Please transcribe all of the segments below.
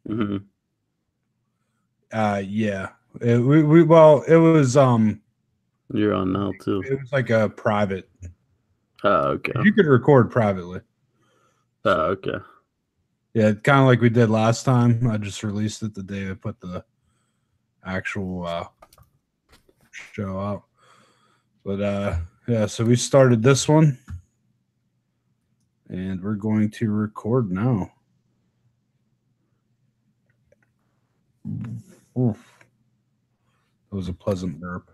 Mm-hmm. Yeah. It was You're on now too. it was like a private. Oh, okay. You could record privately. Oh, okay. Yeah, kind of like we did last time. I just released it the day I put the actual show out. But yeah, so we started this one and we're going to record now. Oof. That was a pleasant burp.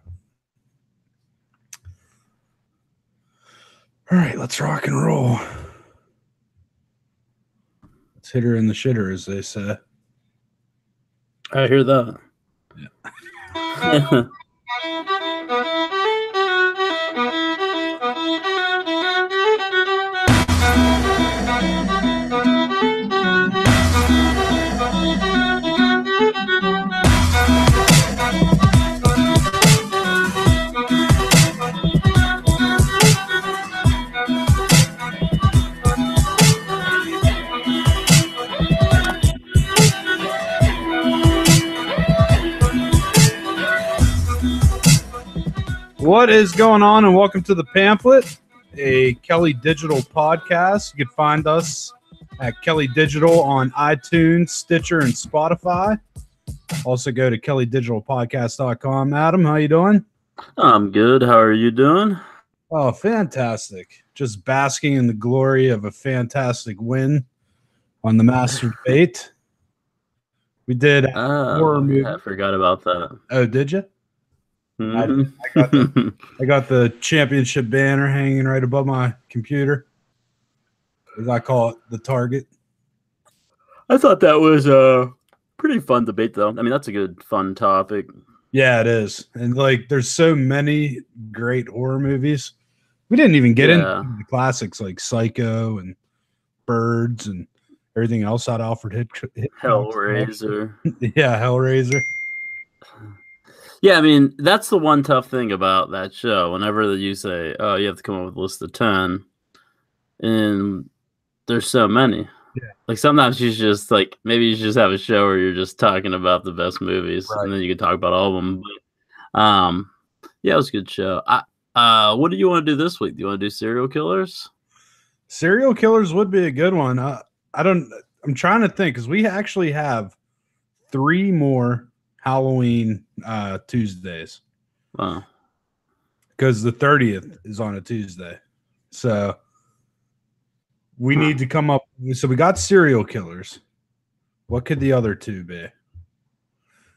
All right, let's rock and roll. Let's hit her in the shitter, as they say. I hear that. Yeah. What is going on, and welcome to the Pamphlet, a Kelly Digital podcast. You can find us at Kelly Digital on iTunes, Stitcher, and Spotify. Also go to kellydigitalpodcast.com. Adam, how you doing? I'm good. How are you doing? Oh, fantastic. Just basking in the glory of a fantastic win on the Master Debate. We did horror movie. I forgot about that. Oh, did you? Mm-hmm. I got the championship banner hanging right above my computer. As I call it, the target. I thought that was a pretty fun debate, though. I mean, that's a good, fun topic. Yeah, it is. And like, there's so many great horror movies. We didn't even get into the classics like Psycho and Birds and everything else out Alfred Hitchcock. Hellraiser. Yeah, Hellraiser. Yeah, I mean, that's the one tough thing about that show. Whenever you say, oh, you have to come up with a list of 10, and there's so many. Yeah. Like, sometimes you just, like, maybe you just have a show where you're just talking about the best movies, Right. and then you can talk about all of them. But, yeah, it was a good show. What do you want to do this week? Do you want to do serial killers? Serial killers would be a good one. I'm trying to think, because we actually have 3 more Halloween Tuesdays. Wow. Because the 30th is on a Tuesday. So we need to come up. So we got serial killers. What could the other 2 be?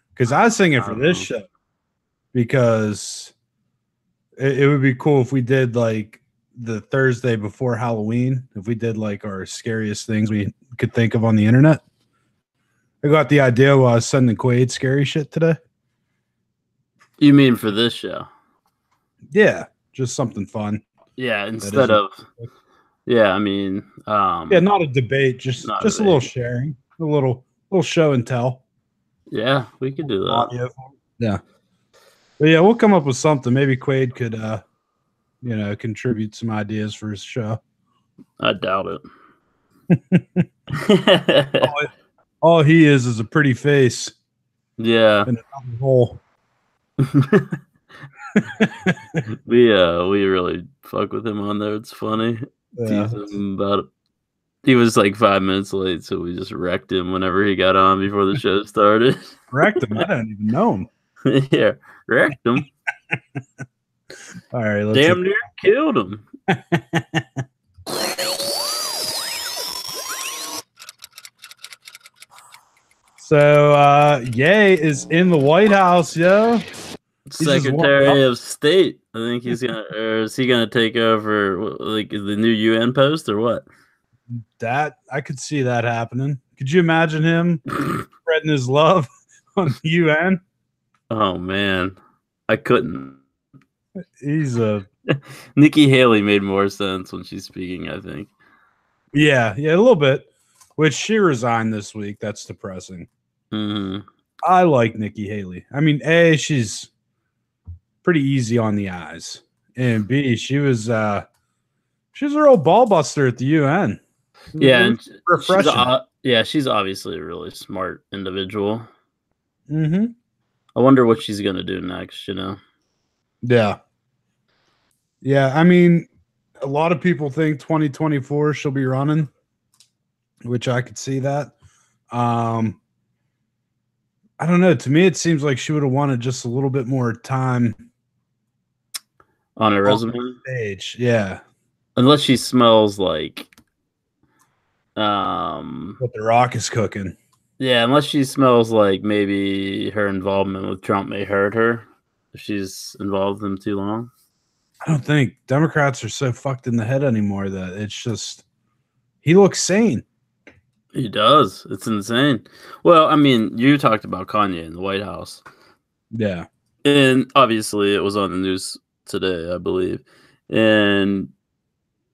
Because I was thinking for this show, because it would be cool if we did like the Thursday before Halloween, if we did like our scariest things we could think of on the internet. I got the idea while I was sending Quaid scary shit today. You mean for this show? Yeah, just something fun. Yeah, instead of I mean yeah, not a debate, just a little sharing, a little show and tell. Yeah, we could do that. Audio. Yeah. But yeah, we'll come up with something. Maybe Quaid could contribute some ideas for his show. I doubt it. All he is a pretty face. Yeah. In a hole. We really fuck with him on there. It's funny. Yeah. Tease him about it. He was like 5 minutes late, so we just wrecked him whenever he got on before the show started. Wrecked him? I didn't even know him. Yeah, wrecked him. All right, damn near killed him. So, Ye is in the White House, yo. Secretary of State. I think he's gonna, or is he gonna take over like the new UN post or what? That I could see that happening. Could you imagine him spreading his love on the UN? Oh man, I couldn't. He's a Nikki Haley made more sense when she's speaking, I think. Yeah, a little bit. Which she resigned this week. That's depressing. Mm-hmm. I like Nikki Haley. I mean, A, she's pretty easy on the eyes, and B, she was a real ball buster at the UN. Yeah, and refreshing. Yeah, she's obviously a really smart individual. Mm-hmm. I wonder what she's gonna do next, you know? Yeah. Yeah. I mean, a lot of people think 2024 she'll be running, which I could see that. Um, I don't know. To me, it seems like she would have wanted just a little bit more time On her on resume. stage. Yeah. Unless she smells like um What The Rock is cooking. yeah, unless she smells like maybe her involvement with Trump may hurt her if she's involved with him too long. I don't think Democrats are so fucked in the head anymore that it's just, he looks sane. He does. It's insane. Well, I mean, you talked about Kanye in the White House. Yeah. And obviously it was on the news today, I believe. And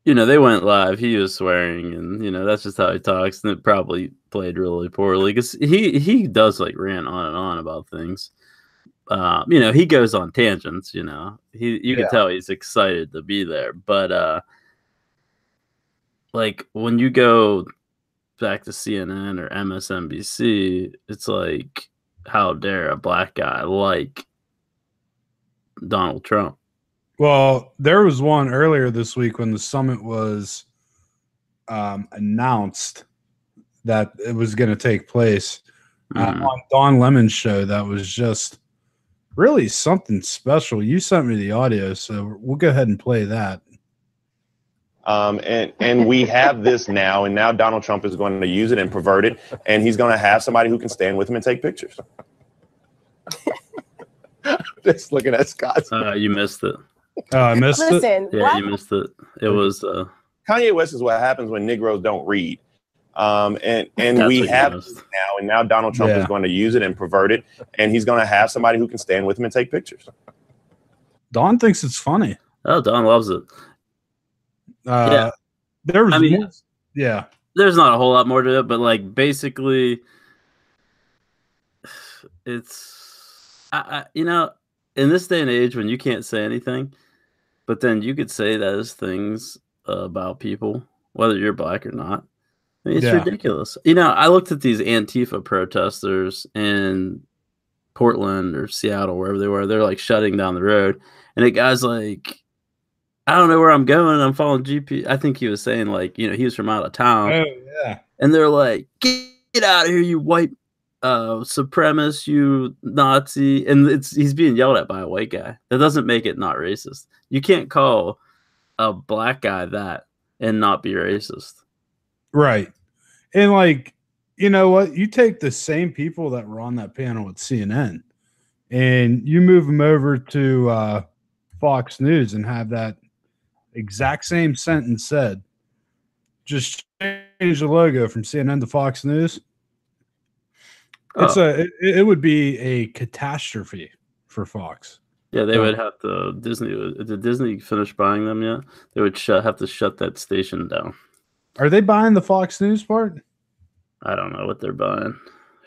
they went live. He was swearing, and that's just how he talks. And it probably played really poorly because he does like rant on and on about things. He goes on tangents. You Yeah. can tell he's excited to be there. But like when you go back to CNN or MSNBC, it's like, how dare a black guy like Donald Trump? Well, there was one earlier this week when the summit was announced that it was going to take place on Don Lemon's show. That was just really something special. You sent me the audio, so we'll go ahead and play that. And we have this now, and now Donald Trump is going to use it and pervert it, and he's going to have somebody who can stand with him and take pictures. Just looking at Scott. You missed it. Oh, I missed Listen, it. Yeah, you missed it. It was Kanye West is what happens when Negroes don't read. And we have this now, and now Donald Trump is going to use it and pervert it, and he's going to have somebody who can stand with him and take pictures. Don thinks it's funny. Oh, Don loves it. Yeah, there was. There's not a whole lot more to it, but like basically, it's in this day and age when you can't say anything, but then you could say those things about people, whether you're black or not. I mean, it's ridiculous. I looked at these Antifa protesters in Portland or Seattle, wherever they were. They're like shutting down the road, and the guy's like, I don't know where I'm going. I'm following GP. I think he was saying like, he was from out of town. Oh yeah. And they're like, get out of here, you white supremacist, you Nazi. And he's being yelled at by a white guy. That doesn't make it not racist. You can't call a black guy that and not be racist. Right. And like, you know what? You take the same people that were on that panel at CNN and you move them over to Fox News and have that exact same sentence said. Just change the logo from CNN to Fox News. It would be a catastrophe for Fox. Yeah, they would have to. Did Disney finish buying them yet? They would have to shut that station down. Are they buying the Fox News part? I don't know what they're buying.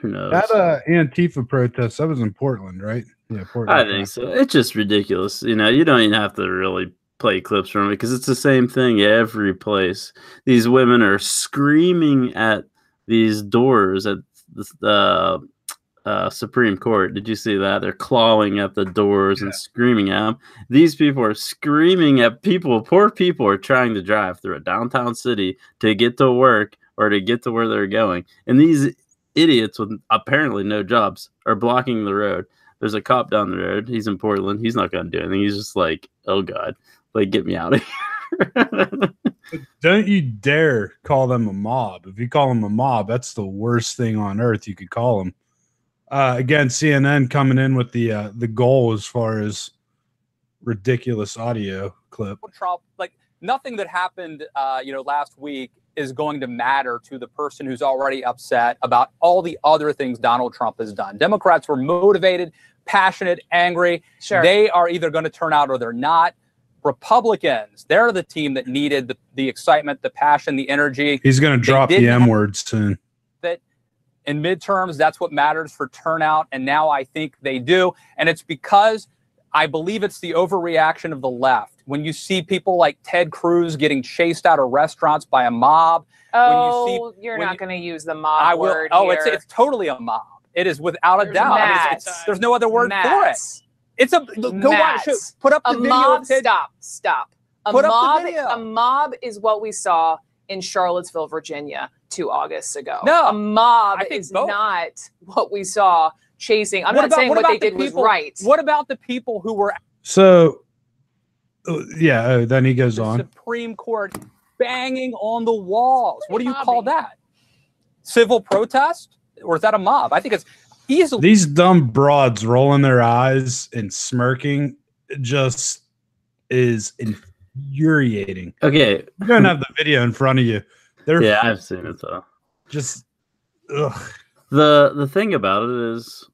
Who knows? That Antifa protest, that was in Portland, right? Yeah, Portland. I think so. It's just ridiculous. You don't even have to really play clips from it because it's the same thing every place. These women are screaming at these doors at the Supreme Court. Did you see that? They're clawing at the doors and screaming at them. These people are screaming at people. Poor people are trying to drive through a downtown city to get to work or to get to where they're going. And these idiots with apparently no jobs are blocking the road. There's a cop down the road. He's in Portland. He's not going to do anything. He's just like, oh, God, like, get me out of here. Don't you dare call them a mob. If you call them a mob, that's the worst thing on earth you could call them. Again, CNN coming in with the goal as far as ridiculous audio clip. Trump, like nothing that happened, last week is going to matter to the person who's already upset about all the other things Donald Trump has done. Democrats were motivated, passionate, angry. Sure. They are either going to turn out or they're not. Republicans, they're the team that needed the excitement, the passion, the energy. He's going to drop the M word soon. That in midterms, that's what matters for turnout. And now I think they do. And it's because I believe it's the overreaction of the left. When you see people like Ted Cruz getting chased out of restaurants by a mob. Oh, you're not going to use the mob word Oh, here. It's totally a mob. It is without a doubt. I mean, there's no other word for it. It's a go watch. Put up the video. Mob. Stop. A mob is what we saw in Charlottesville, Virginia, 2 August ago. No, a mob is not what we saw chasing. I'm not saying what they did was right. What about the people who were? So, then he goes on. Supreme Court banging on the walls. What do you call that? Civil protest? Or is that a mob? I think it's easily. These dumb broads rolling their eyes and smirking just is infuriating. Okay. You don't have the video in front of you. Yeah, I've seen it though. Just ugh. The thing about it is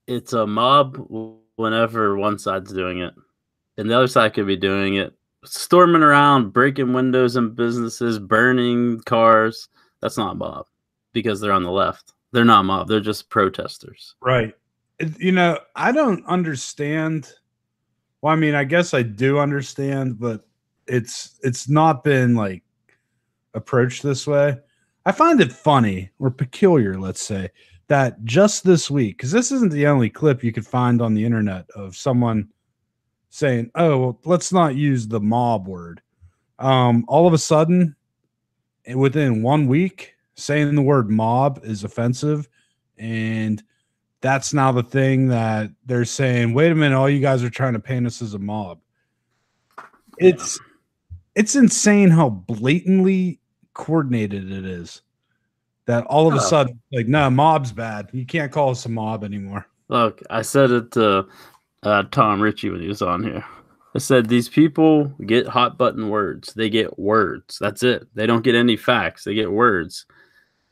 it's a mob whenever one side's doing it. And the other side could be doing it. Storming around, breaking windows in businesses, burning cars. That's not a mob because they're on the left. They're not a mob. They're just protesters. Right. I don't understand. Well, I mean, I guess I do understand, but it's not been like approached this way. I find it funny or peculiar, let's say, that just this week, because this isn't the only clip you could find on the internet of someone saying, oh, well, let's not use the mob word. All of a sudden, within 1 week, saying the word mob is offensive. And that's now the thing that they're saying, wait a minute, all you guys are trying to paint us as a mob. It's insane how blatantly coordinated it is. That all of a sudden, like, no, mob's bad. You can't call us a mob anymore. Look, I said it to Tom Ritchie when he was on here. I said these people get hot button words. They get words. That's it. They don't get any facts. They get words.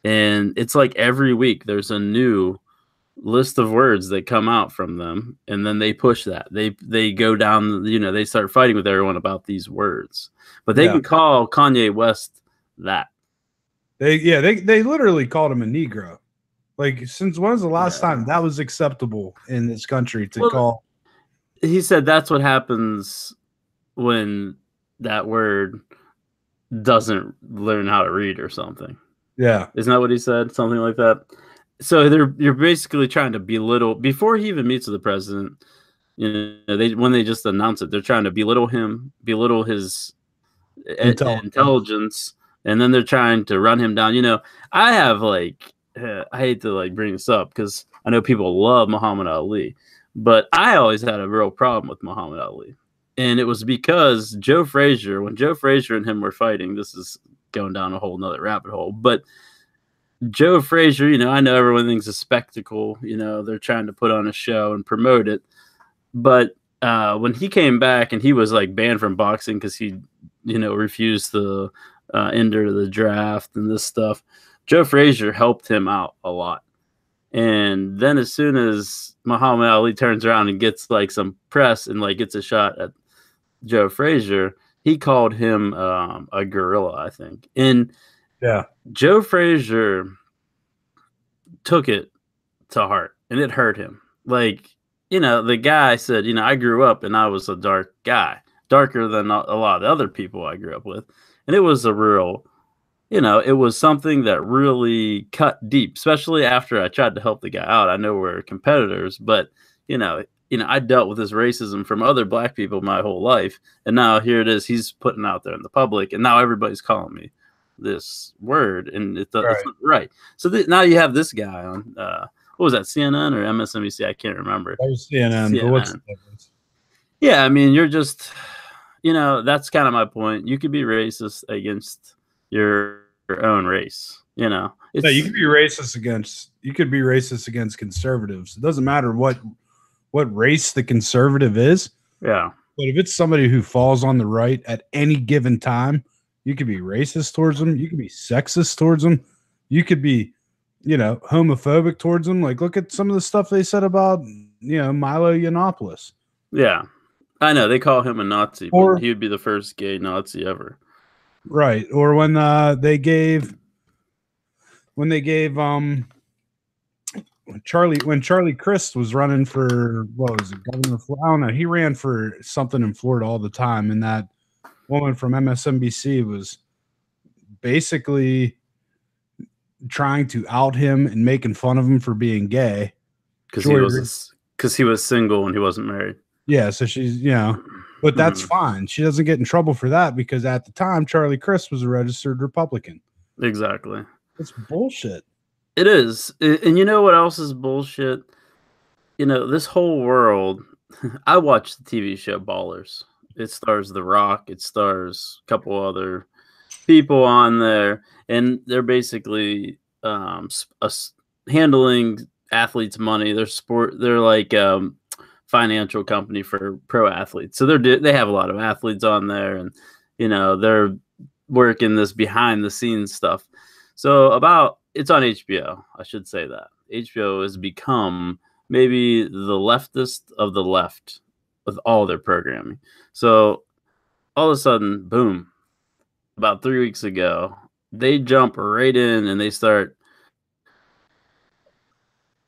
And it's like every week there's a new list of words that come out from them, and then they push that. They go down, they start fighting with everyone about these words. But they can call Kanye West that. They literally called him a Negro. Like, since when was the last time that was acceptable in this country to call? He said that's what happens when that word doesn't learn how to read or something. Yeah. Isn't that what he said? Something like that. So you're basically trying to belittle, before he even meets with the president, when they just announce it, they're trying to belittle him, belittle his intelligence, and then they're trying to run him down. I have I hate to bring this up because I know people love Muhammad Ali, but I always had a real problem with Muhammad Ali. And it was because when Joe Frazier and him were fighting, this is going down a whole nother rabbit hole, but Joe Frazier, I know everyone thinks it's a spectacle, they're trying to put on a show and promote it. But when he came back and he was banned from boxing because he, refused to enter the draft and this stuff, Joe Frazier helped him out a lot. And then as soon as Muhammad Ali turns around and gets some press and gets a shot at Joe Frazier, he called him a gorilla, I think. And Joe Frazier took it to heart, and it hurt him. The guy said, I grew up and I was a dark guy, darker than a lot of the other people I grew up with. And it was a real, it was something that really cut deep, especially after I tried to help the guy out. I know we're competitors, but, I dealt with this racism from other black people my whole life. And now here it is. He's putting out there in the public, and now everybody's calling me this word, and it's not right. So now you have this guy on what was that, CNN or MSNBC? I can't remember. That was CNN. But what's the difference? Yeah, I mean, you're just that's kind of my point. You could be racist against your own race. You could be racist against conservatives. It doesn't matter what race the conservative is. Yeah, but if it's somebody who falls on the right at any given time, you could be racist towards them. You could be sexist towards them. You could be, homophobic towards them. Look at some of the stuff they said about, Milo Yiannopoulos. Yeah, I know they call him a Nazi, but he would be the first gay Nazi ever. Right. Or when they gave when Charlie Crist was running for, what was it, governor? I don't know. He ran for something in Florida all the time, and that woman from MSNBC was basically trying to out him and making fun of him for being gay because he was single and he wasn't married. Yeah, so she's, but that's fine. She doesn't get in trouble for that because at the time Charlie Crist was a registered Republican. Exactly. It's bullshit. It is. And you know what else is bullshit? This whole world, I watched the TV show Ballers. It stars The Rock. It stars a couple other people on there. And they're basically handling athletes' money. They're like financial company for pro athletes. So they have a lot of athletes on there. And, they're working this behind the scenes stuff. So it's on HBO. I should say that. HBO has become maybe the leftist of the left with all their programming. So all of a sudden, boom, about 3 weeks ago, they jump right in and they start,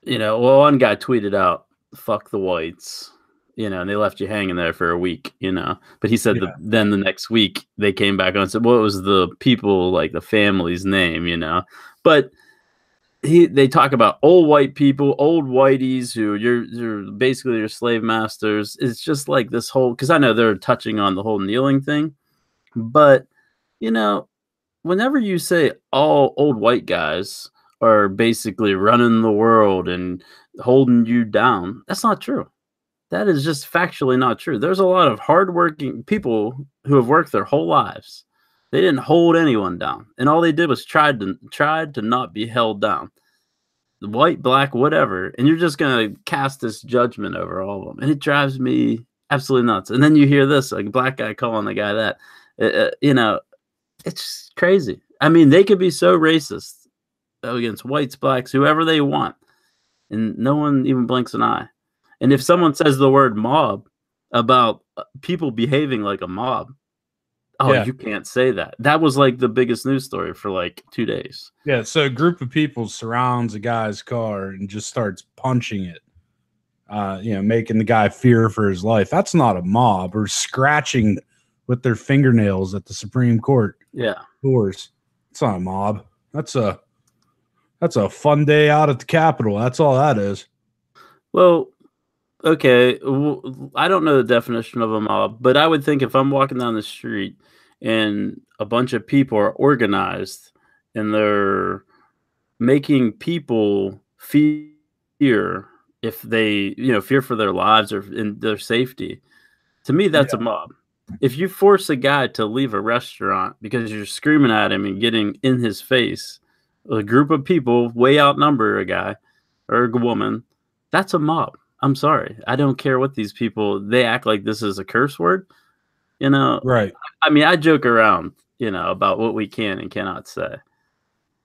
one guy tweeted out, "Fuck the whites," and they left you hanging there for a week, but he said then the next week they came back on and said, well, it was the people, like the family's name, but they talk about old white people, old whiteys who you're basically your slave masters. It's just like this whole, because I know they're touching on the whole kneeling thing, but whenever you say all old white guys are basically running the world and holding you down, that's not true. That is just factually not true. There's a lot of hardworking people who have worked their whole lives. They didn't hold anyone down, and all they did was tried to not be held down. White, black, whatever, and you're just gonna cast this judgment over all of them, and it drives me absolutely nuts. And then you hear this, like, black guy calling the guy that, it's crazy. I mean, they could be so racist against whites, blacks, whoever they want, and no one even blinks an eye. And if someone says the word mob about people behaving like a mob, you can't say that. That was like the biggest news story for like 2 days. Yeah, so a group of people surrounds a guy's car and just starts punching it, making the guy fear for his life. That's not a mob. Or scratching with their fingernails at the Supreme Court doors. It's not a mob. That's a fun day out at the Capitol. That's all that is. Well, okay, I don't know the definition of a mob, but I would think if I'm walking down the street and a bunch of people are organized and they're making people fear if they, fear for their lives or in their safety, to me, that's a mob. If you force a guy to leave a restaurant because you're screaming at him and getting in his face, a group of people way outnumber a guy or a woman, that's a mob. I'm sorry. I don't care what these people, they act like this is a curse word, Right. I mean, I joke around, about what we can and cannot say.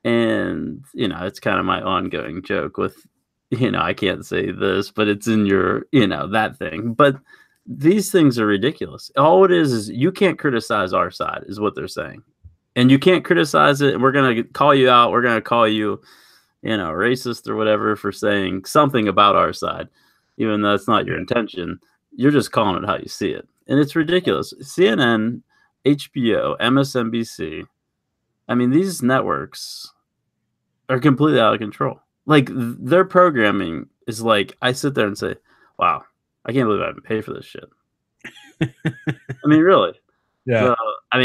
And, it's kind of my ongoing joke with, I can't say this, but it's in your, that thing. But these things are ridiculous. All it is you can't criticize our side is what they're saying. And you can't criticize it. And we're going to call you out. We're going to call you, racist or whatever for saying something about our side. Even though it's not your intention, you're just calling it how you see it. And it's ridiculous. CNN, HBO, MSNBC, I mean, these networks are completely out of control. Like, their programming is like, I sit there and say, wow, I can't believe I haven't paid for this shit. I mean, really. Yeah. So, I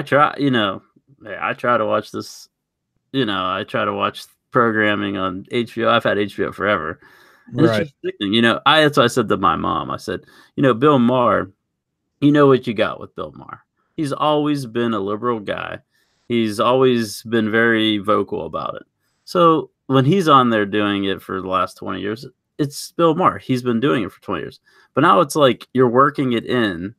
try, I try to watch this, I try to watch programming on HBO. I've had HBO forever. And it's just sickening. That's what I said to my mom. I said, Bill Maher, what you got with Bill Maher. He's always been a liberal guy. He's always been very vocal about it. So when he's on there doing it for the last 20 years, it's Bill Maher. He's been doing it for 20 years. But now it's like you're working it in,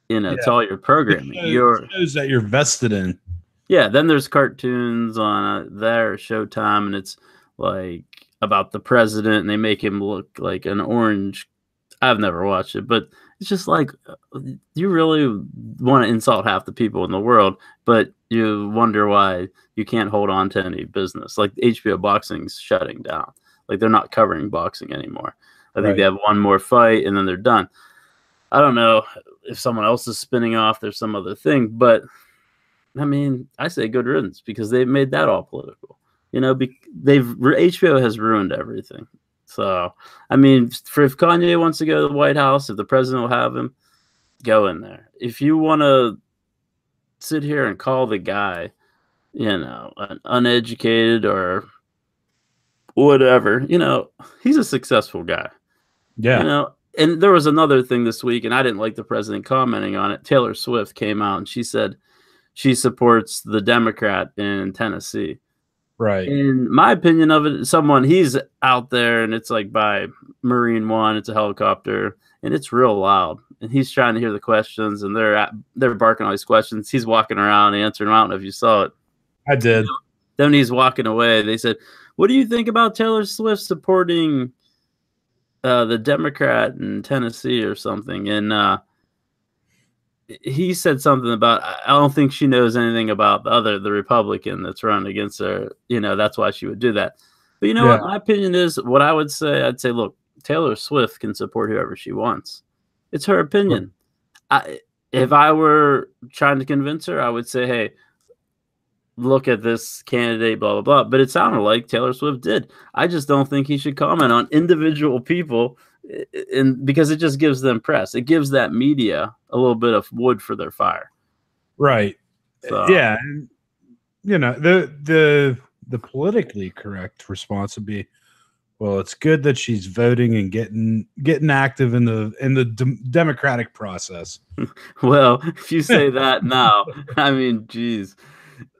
to all your programming. It shows that you're vested in. Yeah, then there's cartoons on there, Showtime, and it's like about the president, and they make him look like an orange. I've never watched it, but It's just like, you really want to insult half the people in the world, but you wonder why you can't hold on to any business. Like HBO Boxing's shutting down. Like they're not covering boxing anymore. I think they have one more fight and then they're done. I don't know if someone else is spinning off. There's some other thing, but I mean, I say good riddance because they've made that all political. You know, HBO has ruined everything. So, I mean, if Kanye wants to go to the White House, if the president will have him, go in there. If you want to sit here and call the guy, you know, an uneducated or whatever, you know, he's a successful guy. Yeah. You know, and there was another thing this week, and I didn't like the president commenting on it. Taylor Swift came out and she said she supports the Democrat in Tennessee. Right. In my opinion of it, he's out there and it's like by Marine One, it's a helicopter and it's real loud. And he's trying to hear the questions and they're barking all these questions. He's walking around answering them. I don't know if you saw it. I did. Then he's walking away. They said, "What do you think about Taylor Swift supporting the Democrat in Tennessee or something?" And he said something about, I don't think she knows anything about the Republican that's running against her. You know, that's why she would do that. But you know what? My opinion is, what I would say, I'd say, look, Taylor Swift can support whoever she wants. It's her opinion. If I were trying to convince her, I would say, hey, look at this candidate, blah, blah, blah. But it sounded like Taylor Swift did. I just don't think he should comment on individual people, because it just gives them press. It gives that media a little bit of wood for their fire. Right. So, yeah. And, you know, the politically correct response would be, well, it's good that she's voting and getting active in the democratic process. Well, if you say that now, I mean, geez,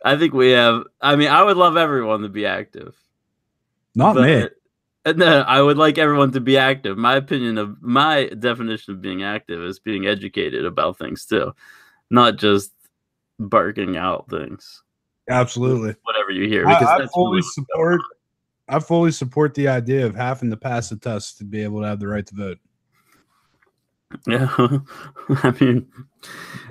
I think I would love everyone to be active. Not me. No, I would like everyone to be active. My definition of being active is being educated about things too, not just barking out things. Absolutely. Whatever you hear. Because I fully support the idea of having to pass a test to be able to have the right to vote. Yeah. I mean,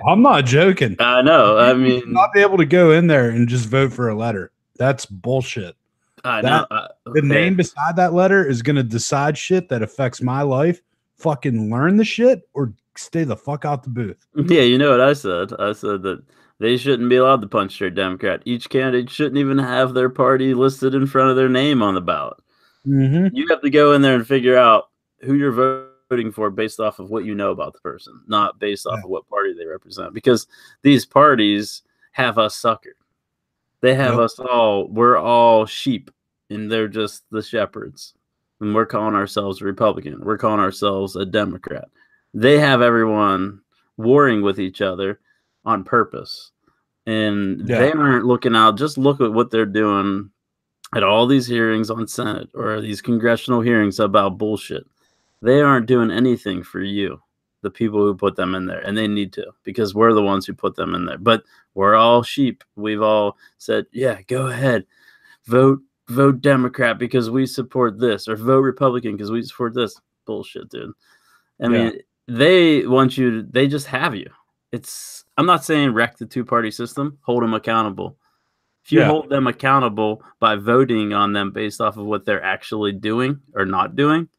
I'm not joking. I know. I mean, not be able to go in there and just vote for a letter. That's bullshit. I know. The name beside that letter is going to decide shit that affects my life. Fucking learn the shit or stay the fuck out the booth. Yeah, you know what I said? I said that they shouldn't be allowed to punch their Democrat. Each candidate shouldn't even have their party listed in front of their name on the ballot. Mm-hmm. You have to go in there and figure out who you're voting for based off of what you know about the person, not based off of what party they represent. Because these parties have us suckered. They have us all. We're all sheep, and they're just the shepherds. And we're calling ourselves a Republican. We're calling ourselves a Democrat. They have everyone warring with each other on purpose. And they aren't looking out. Just look at what they're doing at all these hearings on Senate or these congressional hearings about bullshit. They aren't doing anything for you, the people who put them in there. And they need to, because we're the ones who put them in there. But we're all sheep. We've all said, yeah, go ahead. Vote Democrat because we support this, or vote Republican because we support this. Bullshit, dude. I mean, they want you to, they just have you. I'm not saying wreck the two-party system, hold them accountable. If you hold them accountable by voting on them based off of what they're actually doing or not doing,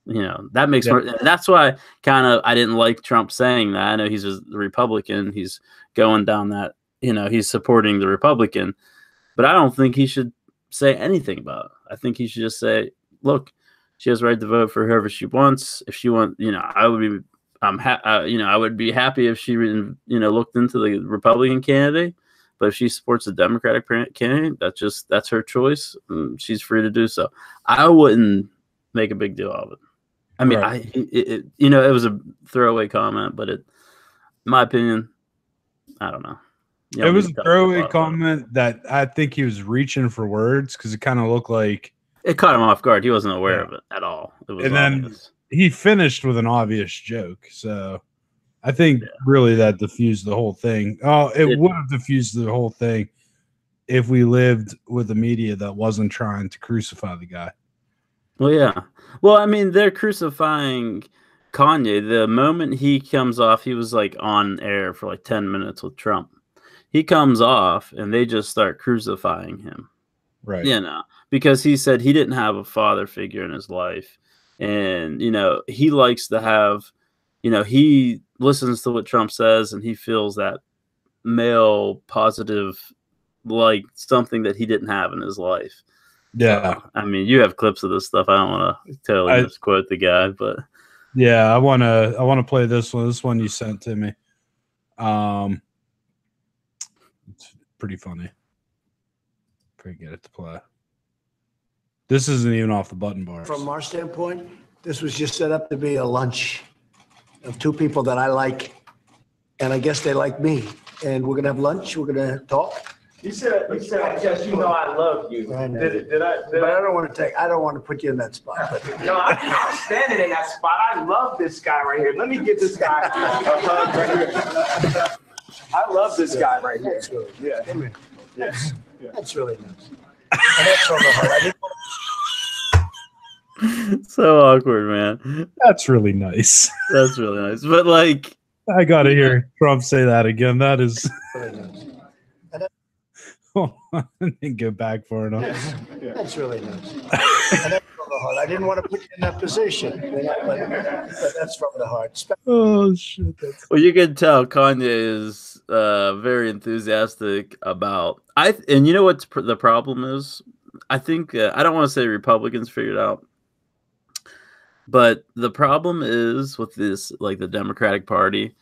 you know, that makes more. That's why I didn't like Trump saying that. I know he's a Republican. He's going down that, you know, he's supporting the Republican, but I don't think he should say anything about it. I think he should just say, look, she has the right to vote for whoever she wants. If she wants, you know, I would be happy if she, you know, looked into the Republican candidate. But if she supports the Democratic candidate, that's her choice. And she's free to do so. I wouldn't make a big deal of it. I mean, you know, it was a throwaway comment, but in my opinion, I don't know. It was a throwaway comment that I think he was reaching for words because it kind of looked like it caught him off guard. He wasn't aware of it at all. It was obvious. Then he finished with an obvious joke. So I think really that diffused the whole thing. Oh, it would have diffused the whole thing if we lived with a media that wasn't trying to crucify the guy. Well, yeah. Well, I mean, they're crucifying Kanye, the moment he comes off, he was like on air for like 10 minutes with Trump. He comes off and they just start crucifying him. Right. You know, because he said he didn't have a father figure in his life. And, you know, he likes to have, you know, he listens to what Trump says and he feels that male positive, like something that he didn't have in his life. Yeah. So, I mean, you have clips of this stuff. I don't want to totally misquote the guy, but yeah, I want to play this one. This one you sent to me. It's pretty funny. If I can get it to play. This isn't even off the button bars. From our standpoint, this was just set up to be a lunch of two people that I like, and I guess they like me. And we're gonna have lunch. We're gonna talk. You said, yes, you know I love you. But Did I? I don't want to put you in that spot. But. No, I'm not standing in that spot. I love this guy right here. Let me get this guy a hug right here. I love this guy right here. That's really, Yeah. Yes. That's really nice. And that's from the heart. so awkward, man. That's really nice. That's really nice. But like, I gotta hear Trump say that again. That is. Really nice. I didn't go back far enough. That's really nice. And that's from the heart. I didn't want to put you in that position, but that's from the heart. Oh shit! Well, you can tell Kanye is very enthusiastic about. And you know what the problem is? I think I don't want to say Republicans figured out, but the problem is with this, like the Democratic Party,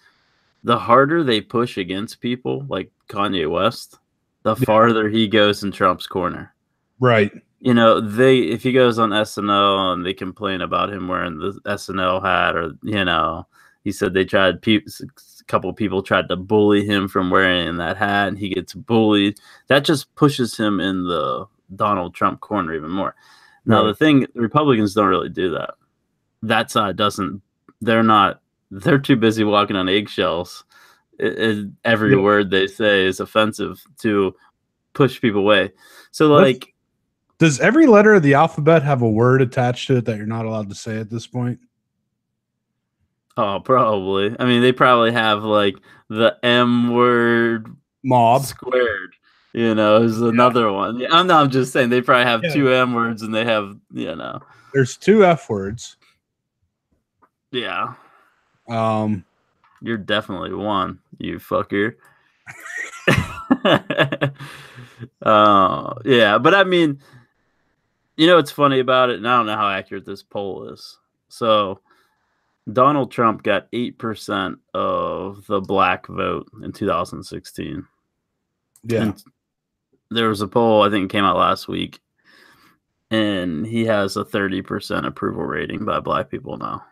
the harder they push against people like Kanye West, the farther he goes in Trump's corner. Right. You know, if he goes on SNL and they complain about him wearing the SNL hat, or, you know, he said a couple of people tried to bully him from wearing that hat and he gets bullied. That just pushes him in the Donald Trump corner even more. Now, the thing, Republicans don't really do that. That side doesn't, they're too busy walking on eggshells. Every word they say is offensive to push people away. So, like, does every letter of the alphabet have a word attached to it that you're not allowed to say at this point? Oh, probably. I mean, they probably have like the M word mob squared. You know, is another one. Yeah, I'm just saying they probably have two M words and they have, you know, there's two F words. Yeah. You're definitely one, you fucker. Yeah, but I mean, you know what's funny about it, and I don't know how accurate this poll is. So Donald Trump got 8% of the black vote in 2016. Yeah. And there was a poll, I think it came out last week, and he has a 30% approval rating by black people now.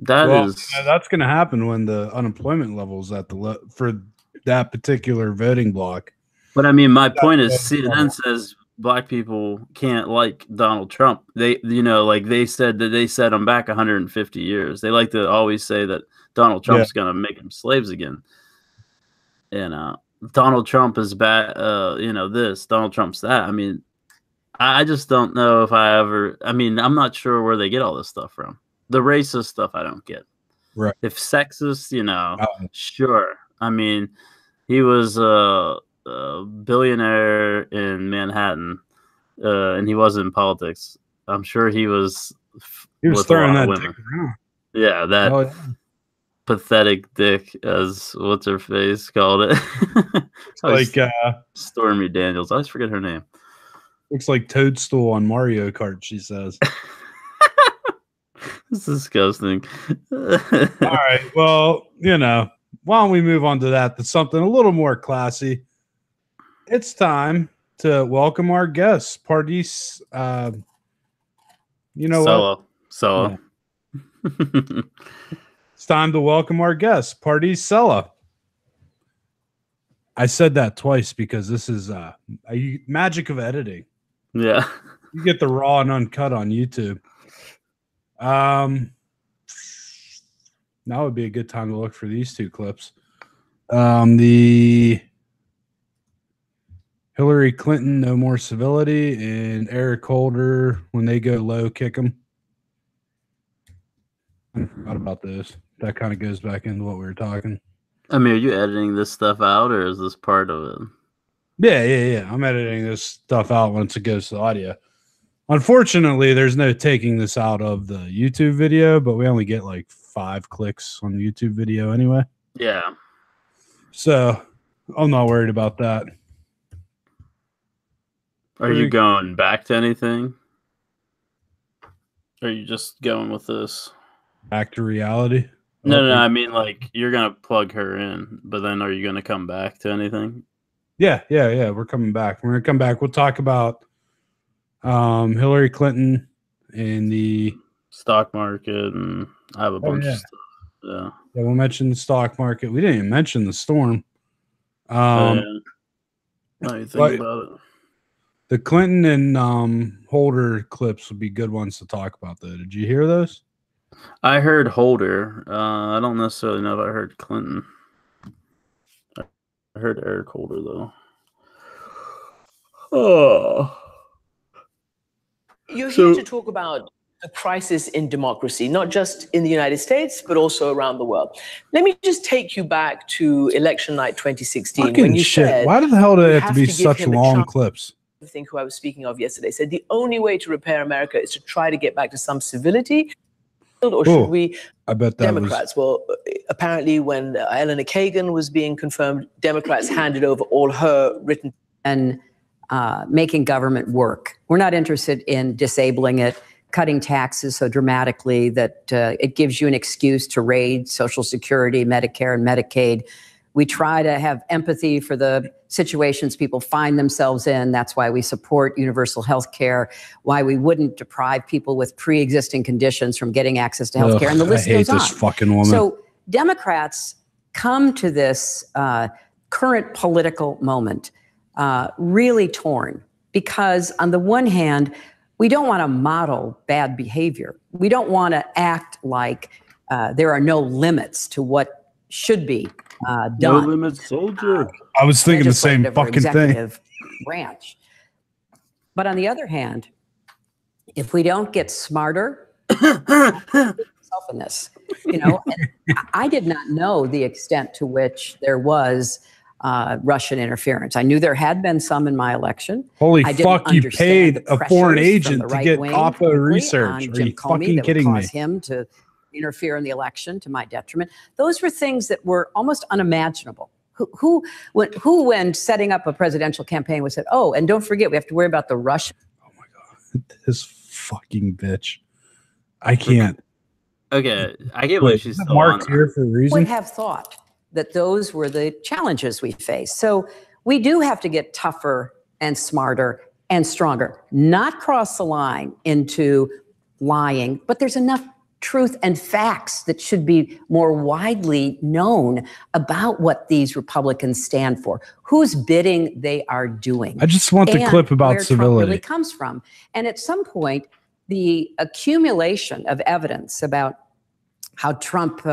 That's going to happen when the unemployment levels at for that particular voting block. But I mean, my point is, CNN says black people can't like Donald Trump. They, you know, like they said that they set him back 150 years. They like to always say that Donald Trump's going to make them slaves again. And Donald Trump is bad. You know, Donald Trump's that. I mean, I just don't know if I mean, I'm not sure where they get all this stuff from. The racist stuff I don't get. Right. If sexist, you know, sure. I mean, he was a billionaire in Manhattan, and he was in politics. I'm sure he was. He was throwing that dick around. Yeah, that pathetic dick, as what's her face called it. Like Stormy Daniels. I always forget her name. Looks like Toadstool on Mario Kart, she says. It's disgusting. All right. Well, you know, why don't we move on to that? That's something a little more classy. It's time to welcome our guests. Pardis, you know what? Solo. Yeah. It's time to welcome our guest, Pardis Sella. I said that twice because this is a magic of editing. Yeah. You get the raw and uncut on YouTube. Now would be a good time to look for these two clips. The Hillary Clinton, no more civility, and Eric Holder, when they go low, kick them. I forgot about this. That kind of goes back into what we were talking. I mean, are you editing this stuff out, or is this part of it? Yeah. I'm editing this stuff out once it goes to audio. Unfortunately, there's no taking this out of the YouTube video, but we only get like 5 clicks on the YouTube video anyway. Yeah. So I'm not worried about that. Are you going back to anything? Or are you just going with this? Back to reality? No, I mean, like, you're going to plug her in, but then are you going to come back to anything? Yeah. We're coming back. We're going to come back. We'll talk about Hillary Clinton and the stock market, and I have a bunch of stuff. Yeah, we'll mention the stock market. We didn't even mention the storm. Now you think about it. The Clinton and Holder clips would be good ones to talk about, though. Did you hear those? I heard Holder. I don't necessarily know if I heard Clinton. I heard Eric Holder, though. Oh. You're here to talk about a crisis in democracy, not just in the United States, but also around the world. Let me just take you back to election night 2016. Fucking when you shit. said, why the hell do they have to be such long clips? I think who I was speaking of yesterday said the only way to repair America is to try to get back to some civility. Or should we? I bet that Democrats. Well, apparently, when Eleanor Kagan was being confirmed, Democrats handed over all her written and making government work. We're not interested in disabling it, cutting taxes so dramatically that it gives you an excuse to raid Social Security, Medicare, and Medicaid. We try to have empathy for the situations people find themselves in. That's why we support universal health care, why we wouldn't deprive people with pre-existing conditions from getting access to health care, and the list goes on. I hate this fucking woman. So Democrats come to this current political moment really torn, because on the one hand, we don't want to model bad behavior. We don't want to act like there are no limits to what should be done. No limits, soldier. I was thinking the same fucking thing. Branch. But on the other hand, if we don't get smarter, self-ness, I did not know the extent to which there was Russian interference. I knew there had been some in my election. Holy fuck! You paid a foreign agent to get OPPO research. Are you fucking kidding me? Him to interfere in the election to my detriment. Those were things that were almost unimaginable. Who when setting up a presidential campaign was said, oh, and don't forget, we have to worry about the Russian. Oh my God, this fucking bitch. I can't. Okay, I get what she's marked here for a reason. Would have thought that those were the challenges we face. So we do have to get tougher and smarter and stronger, not cross the line into lying, but there's enough truth and facts that should be more widely known about what these Republicans stand for, whose bidding they are doing. I just want the clip about where civility. Trump really comes from. And at some point, the accumulation of evidence about how Trump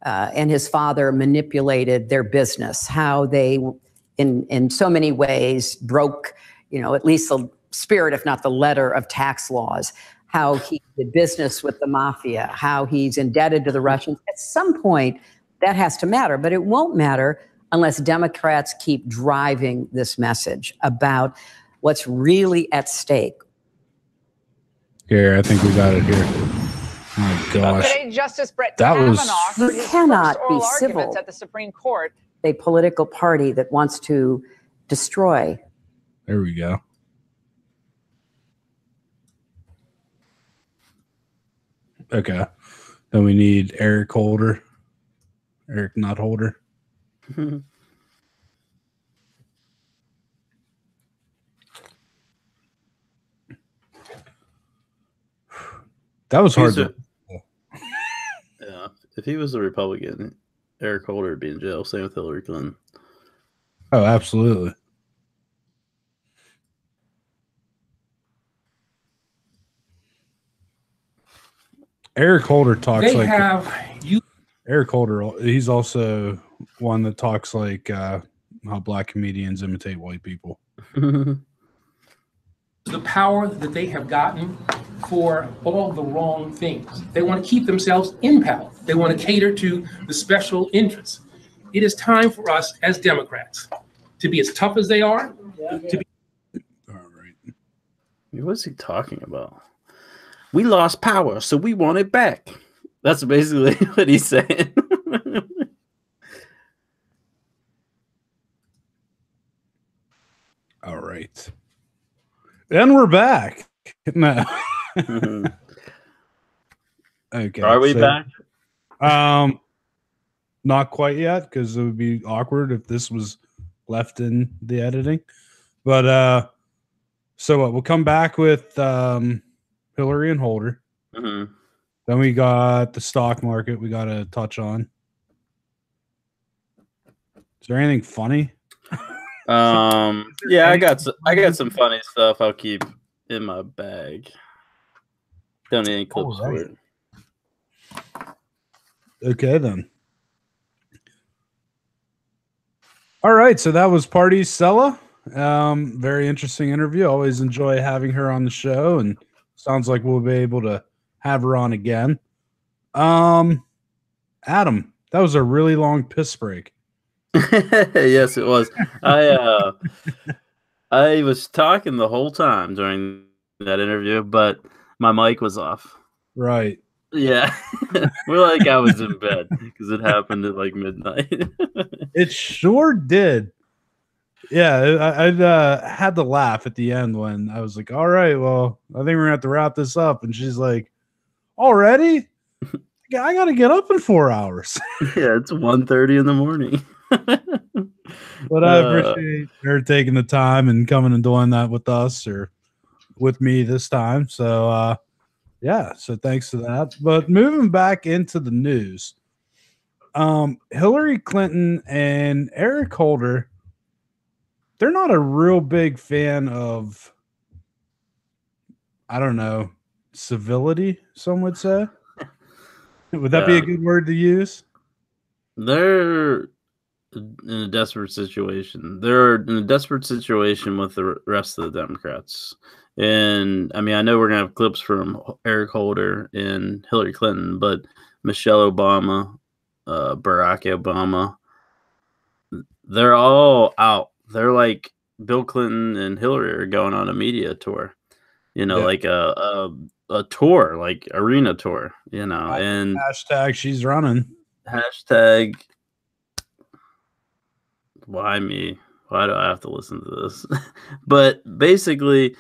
and his father manipulated their business, how they, in so many ways, broke, at least the spirit, if not the letter, of tax laws, how he did business with the mafia, how he's indebted to the Russians. At some point, that has to matter, but it won't matter unless Democrats keep driving this message about what's really at stake. Here, I think we got it here. Oh my gosh. Today, Justice Brett Kavanaugh heard his first oral arguments at the Supreme Court. A political party that wants to destroy. There we go. Okay. Then we need Eric Holder. Eric not Holder. That was hard. Yeah. If he was a Republican, Eric Holder would be in jail. Same with Hillary Clinton. Oh, absolutely. Eric Holder talks Eric Holder, he's also one that talks like how black comedians imitate white people. The power that they have gotten for all the wrong things. They want to keep themselves in power. They want to cater to the special interests. It is time for us as Democrats to be as tough as they are. To be What's he talking about? We lost power, so we want it back. That's basically what he's saying. All right. And we're back. No. Okay. Are we back? Not quite yet, because it would be awkward if this was left in the editing. But so what? We'll come back with Hillary and Holder. Mm-hmm. Then we got the stock market we got to touch on. Is there anything funny? Yeah, I got some funny stuff I'll keep in my bag. Don't need any clips for it. Okay, then. All right, so that was Party Stella. Very interesting interview. Always enjoy having her on the show, and sounds like we'll be able to have her on again. Adam, that was a really long piss break. Yes, it was. I was talking the whole time during that interview, but my mic was off. Right. Yeah. We're like I was in bed because it happened at like midnight. It sure did. Yeah, I had to laugh at the end when I was like, all right, well, I think we're going to have to wrap this up. And she's like, already? I got to get up in 4 hours. Yeah, it's 1:30 in the morning. But I appreciate her taking the time and coming and doing that with us or with me this time. So, yeah, so thanks for that. But moving back into the news, Hillary Clinton and Eric Holder, they're not a real big fan of, I don't know, civility, some would say. Would that be a good word to use? They're in a desperate situation. They're in a desperate situation with the rest of the Democrats. And I mean, I know we're going to have clips from Eric Holder and Hillary Clinton, but Michelle Obama, Barack Obama, they're all out. They're like Bill Clinton and Hillary are going on a media tour, like a tour, like arena tour, and hashtag she's running. Hashtag why me? Why do I have to listen to this? But basically,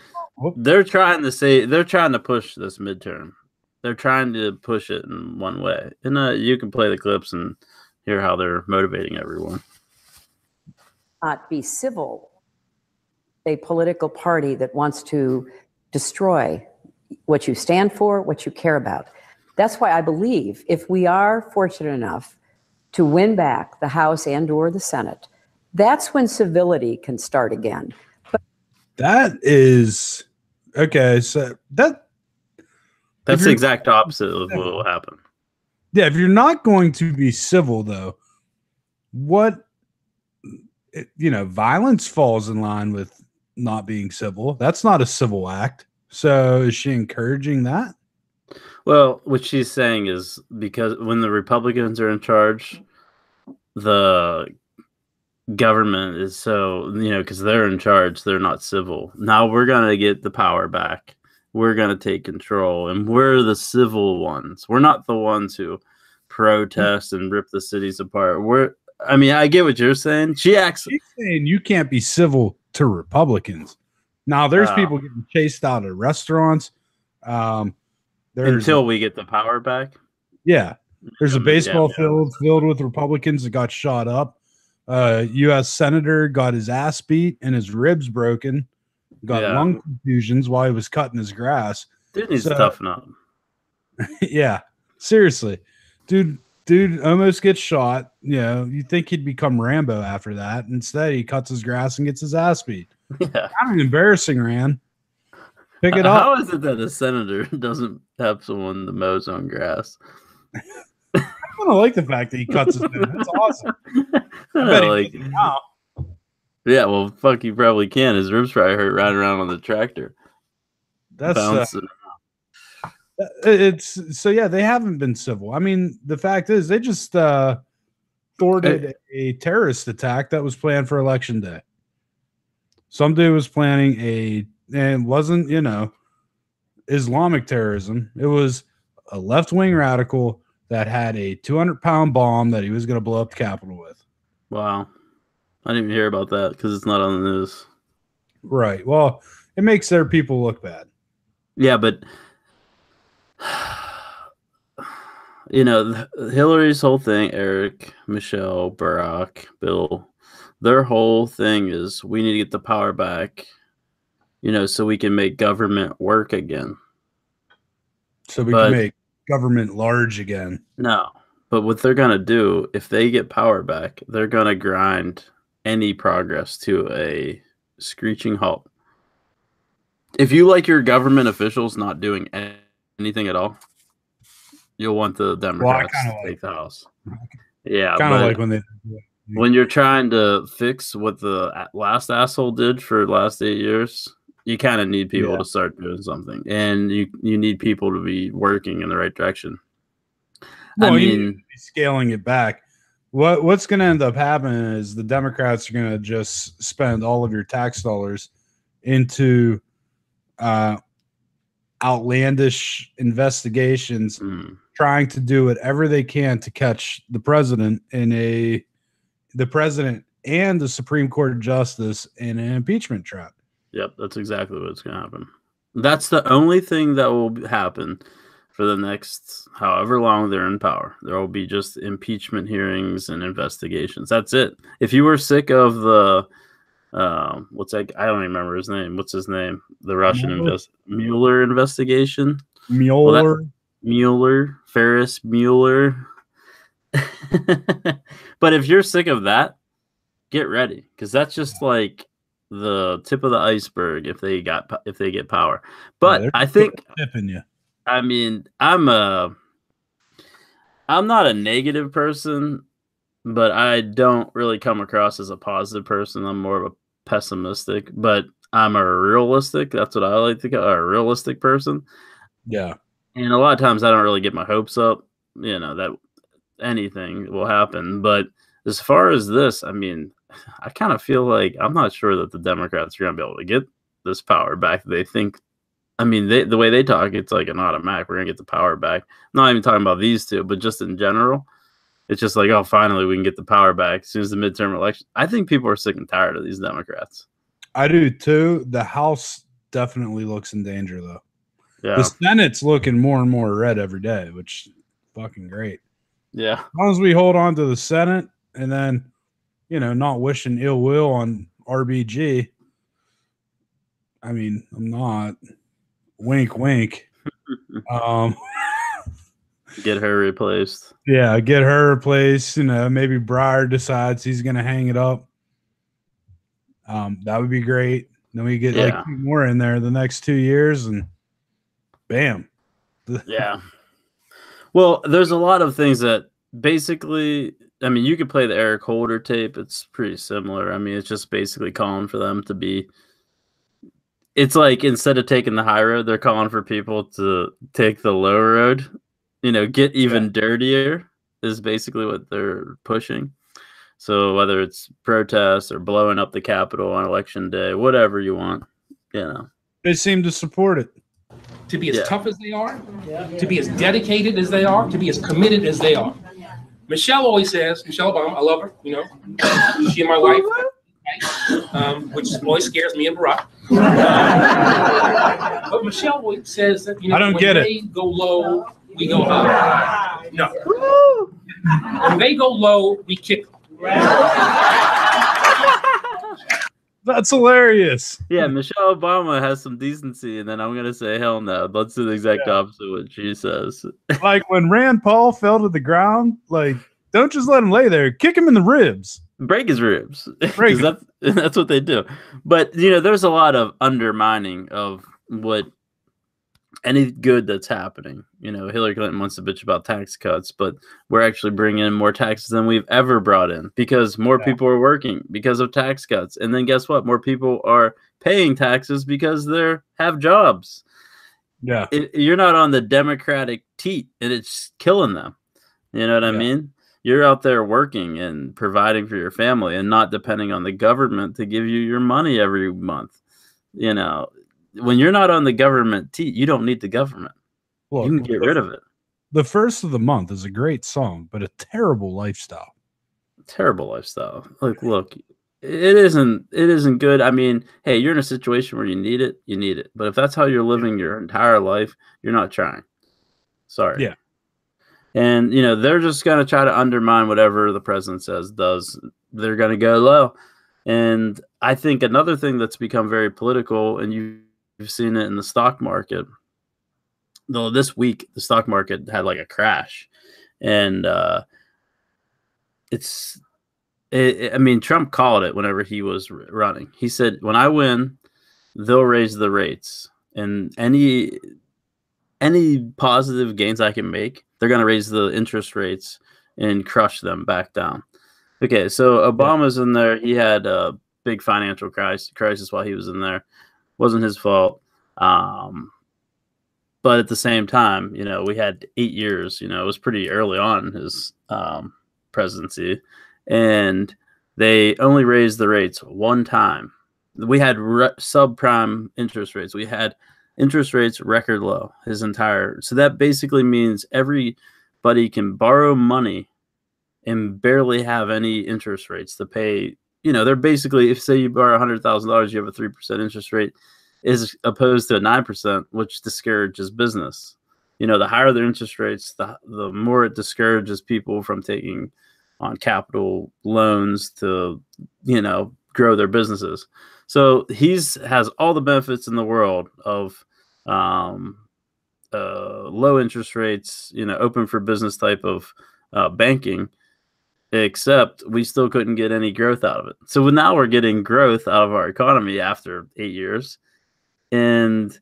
they're trying to push this midterm. They're trying to push it in one way. And you can play the clips and hear how they're motivating everyone. Not be civil. A political party that wants to destroy what you stand for, what you care about. That's why I believe if we are fortunate enough to win back the House and or the Senate, that's when civility can start again. But that is okay. So that's the exact opposite of what will happen. Yeah, if you're not going to be civil, though, violence falls in line with not being civil. That's not a civil act. So is she encouraging that? Well, what she's saying is because when the Republicans are in charge, the government is so, because they're in charge, they're not civil. Now we're going to get the power back. We're going to take control, and we're the civil ones. We're not the ones who protest and rip the cities apart. I get what you're saying. She's saying you can't be civil to Republicans. Now, there's people getting chased out of restaurants. Until we get the power back? Yeah. There's a baseball field filled with Republicans that got shot up. U.S. Senator got his ass beat and his ribs broken. Got lung confusions while he was cutting his grass. Dude needs to toughen up. Yeah. Seriously. Dude almost gets shot. You think he'd become Rambo after that. Instead, he cuts his grass and gets his ass beat. Yeah. Kind of embarrassing, Rand. Pick it up. How is it that a senator doesn't have someone to mow his own grass? I kind of like the fact that he cuts his grass. That's awesome. I bet he does now. Yeah, well, fuck, he probably can. His ribs probably hurt riding around on the tractor. That's It's so yeah, they haven't been civil. I mean, the fact is they just thwarted a terrorist attack that was planned for election day. Some dude was planning and it wasn't, Islamic terrorism. It was a left-wing radical that had a 200-pound bomb that he was going to blow up the Capitol with. Wow. I didn't even hear about that because it's not on the news. Right. Well, it makes their people look bad. Yeah, but Hillary's whole thing, Eric, Michelle, Barack, Bill, their whole thing is we need to get the power back, so we can make government work again. So we can make government large again. No, but what they're going to do, if they get power back, they're going to grind any progress to a screeching halt. If you like your government officials not doing anything at all, you'll want the Democrats to take the House. Yeah, kind of like when you're trying to fix what the last asshole did for the last 8 years, you kind of need people to start doing something, and you need people to be working in the right direction. Well, you need to be scaling it back. What's going to end up happening is the Democrats are going to just spend all of your tax dollars into outlandish investigations, trying to do whatever they can to catch the president and the Supreme Court justice in an impeachment trap. Yep, that's exactly what's going to happen. That's the only thing that will happen for the next however long they're in power. There will be just impeachment hearings and investigations. That's it. If you were sick of the I don't remember his name. What's his name? The Russian Mueller investigation. Mueller, Ferris Mueller. But if you're sick of that, get ready, because that's just like the tip of the iceberg if they get power. But I think tipping you. I mean, I'm not a negative person, but I don't really come across as a positive person. I'm more of a pessimistic, but I'm a realistic. That's what I like to call a realistic person. Yeah. And a lot of times I don't really get my hopes up, that anything will happen. But as far as this, I mean, I kind of feel like I'm not sure that the Democrats are going to be able to get this power back. They think, I mean, the way they talk, it's like an automatic. We're going to get the power back. I'm not even talking about these two, but just in general. It's just like, oh, finally we can get the power back as soon as the midterm election. I think people are sick and tired of these Democrats. I do too. The House definitely looks in danger, though. Yeah. The Senate's looking more and more red every day, which is fucking great. Yeah. As long as we hold on to the Senate and then, not wishing ill will on RBG. I mean, I'm not. Wink, wink. Get her replaced. Yeah, get her replaced. Maybe Breyer decides he's going to hang it up. That would be great. Then we get like 2 more in there the next 2 years, and bam. Yeah. Well, there's a lot of things that basically, I mean, you could play the Eric Holder tape. It's pretty similar. I mean, it's just basically calling for them to be. It's like instead of taking the high road, they're calling for people to take the low road. Get even dirtier is basically what they're pushing. So whether it's protests or blowing up the Capitol on election day, whatever you want, They seem to support it. To be as tough as they are, to be as dedicated as they are, to be as committed as they are. Michelle always says, Michelle Obama, I love her, she and my wife, which always scares me and Barack. But Michelle always says that, I don't get they go low, we go high. No. When they go low, we kick them. That's hilarious. Yeah, Michelle Obama has some decency, and then I'm going to say, hell no. Let's do the exact opposite of what she says. Like when Rand Paul fell to the ground, like, don't just let him lay there. Kick him in the ribs. Break his ribs. That's what they do. But, there's a lot of undermining of what any good that's happening. Hillary Clinton wants to bitch about tax cuts, but we're actually bringing in more taxes than we've ever brought in because more people are working because of tax cuts. And then guess what? More people are paying taxes because they have jobs. Yeah. You're not on the Democratic teat, and it's killing them. You know what I mean? You're out there working and providing for your family and not depending on the government to give you your money every month. You know, when you're not on the government teat, you don't need the government. Look, you can get rid of it. The First of the Month is a great song, but a terrible lifestyle. Terrible lifestyle. Like, look, it isn't good. I mean, hey, you're in a situation where you need it, you need it. But if that's how you're living your entire life, you're not trying. Sorry. Yeah. And you know, they're just gonna try to undermine whatever the president does. They're gonna go low. And I think another thing that's become very political, and you've seen it in the stock market. Though this week the stock market had like a crash, and I mean, Trump called it whenever he was running. He said, "When I win, they'll raise the rates, and any positive gains I can make, they're going to raise the interest rates and crush them back down." Okay, so Obama's in there. He had a big financial crisis while he was in there. Wasn't his fault. But at the same time, you know, we had 8 years. You know, it was pretty early on in his presidency, and they only raised the rates one time. We had subprime interest rates. We had interest rates record low his entire. So that basically means everybody can borrow money and barely have any interest rates to pay. You know, they're basically, if say you borrow $100,000, you have a 3% interest rate, as opposed to a 9%, which discourages business. You know, the higher the interest rates, the more it discourages people from taking on capital loans to, you know, grow their businesses. So has all the benefits in the world of low interest rates, you know, open for business type of banking, except we still couldn't get any growth out of it. So now we're getting growth out of our economy after 8 years. And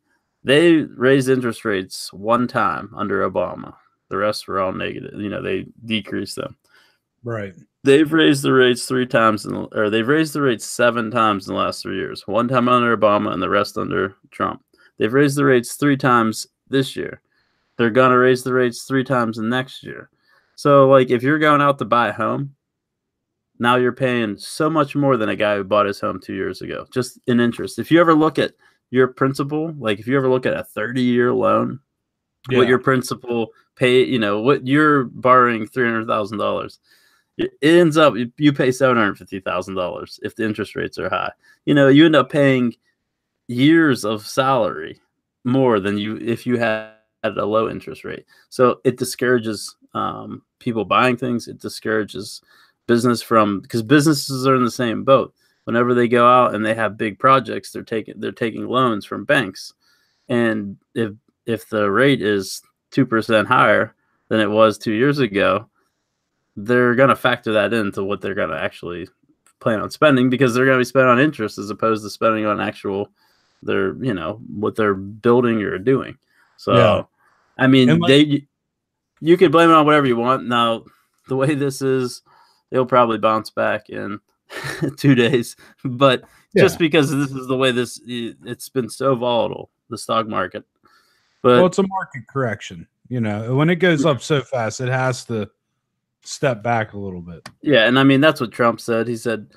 they raised interest rates one time under Obama. The rest were all negative. You know, they decreased them. Right. They've raised the rates 3 times, they've raised the rates 7 times in the last 3 years. One time under Obama and the rest under Trump. They've raised the rates 3 times this year. They're going to raise the rates 3 times next year. So, like, if you're going out to buy a home, now you're paying so much more than a guy who bought his home 2 years ago, just in interest. If you ever look at your principal, like if you ever look at a 30-year loan, what your principal pay, you know, what you're borrowing $300,000, it ends up you pay $750,000 if the interest rates are high. You know, you end up paying years of salary more than if you had a low interest rate. So it discourages people buying things. It discourages business because businesses are in the same boat. Whenever they go out and they have big projects, they're taking loans from banks, and if the rate is 2% higher than it was 2 years ago, they're going to factor that into what they're going to actually plan on spending, because they're going to be spent on interest as opposed to spending on what they're building or doing. So, I mean, you can blame it on whatever you want. Now, the way this is, they'll probably bounce back in 2 days, but just because this is the way it's been so volatile, the stock market. But it's a market correction. You know, when it goes up so fast, it has to step back a little bit. Yeah, and I mean, that's what Trump said. He said,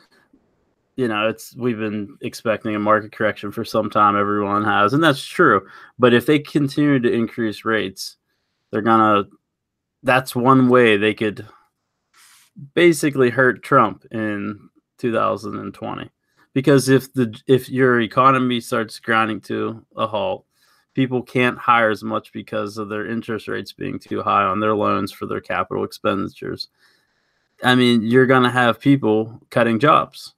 you know, we've been expecting a market correction for some time. Everyone has, and that's true. But if they continue to increase rates, that's one way they could basically hurt Trump in 2020, because if your economy starts grinding to a halt, people can't hire as much because of their interest rates being too high on their loans for their capital expenditures. I mean, you're going to have people cutting jobs.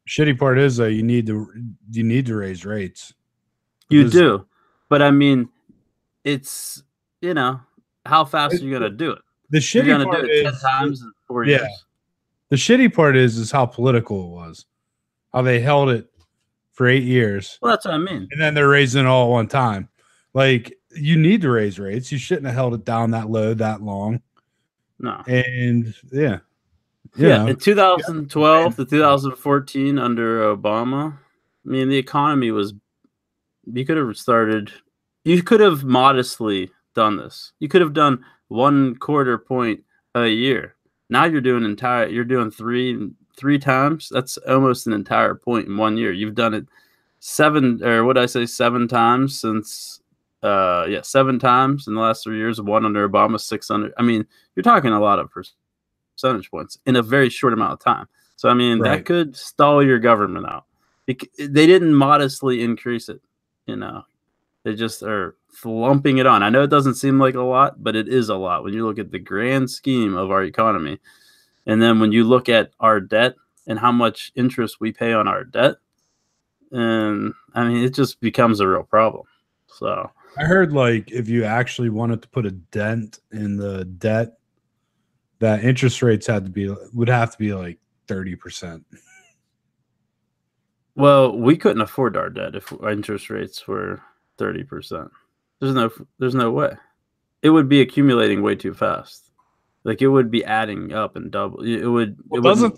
Shitty part is though, you need to raise rates. You do, but I mean, it's, you know, how fast are you going to do it? The shitty part is 10 times in 4 years. The shitty part is how political it was, how they held it for 8 years. Well, that's what I mean. And then they're raising it all at one time. Like, you need to raise rates. You shouldn't have held it down that low that long. No. And in 2012 to 2014 under Obama, I mean, the economy you could have started You could have modestly done this. You could have done 1/4 point a year. Now you're doing three times. That's almost an entire point in 1 year. You've done it 7 times since 7 times in the last 3 years. 1 under Obama, 600. I mean, you're talking a lot of percentage points in a very short amount of time. So I mean, that could stall your government out. They didn't modestly increase it, you know. They just are lumping it on. I know it doesn't seem like a lot, but it is a lot when you look at the grand scheme of our economy. And then when you look at our debt and how much interest we pay on our debt, and I mean, it just becomes a real problem. So I heard, like, if you actually wanted to put a dent in the debt, that interest rates would have to be like 30%. Well, we couldn't afford our debt if our interest rates were 30%. There's no way. It would be accumulating way too fast. Like, it would be adding up and double. It would. Well, doesn't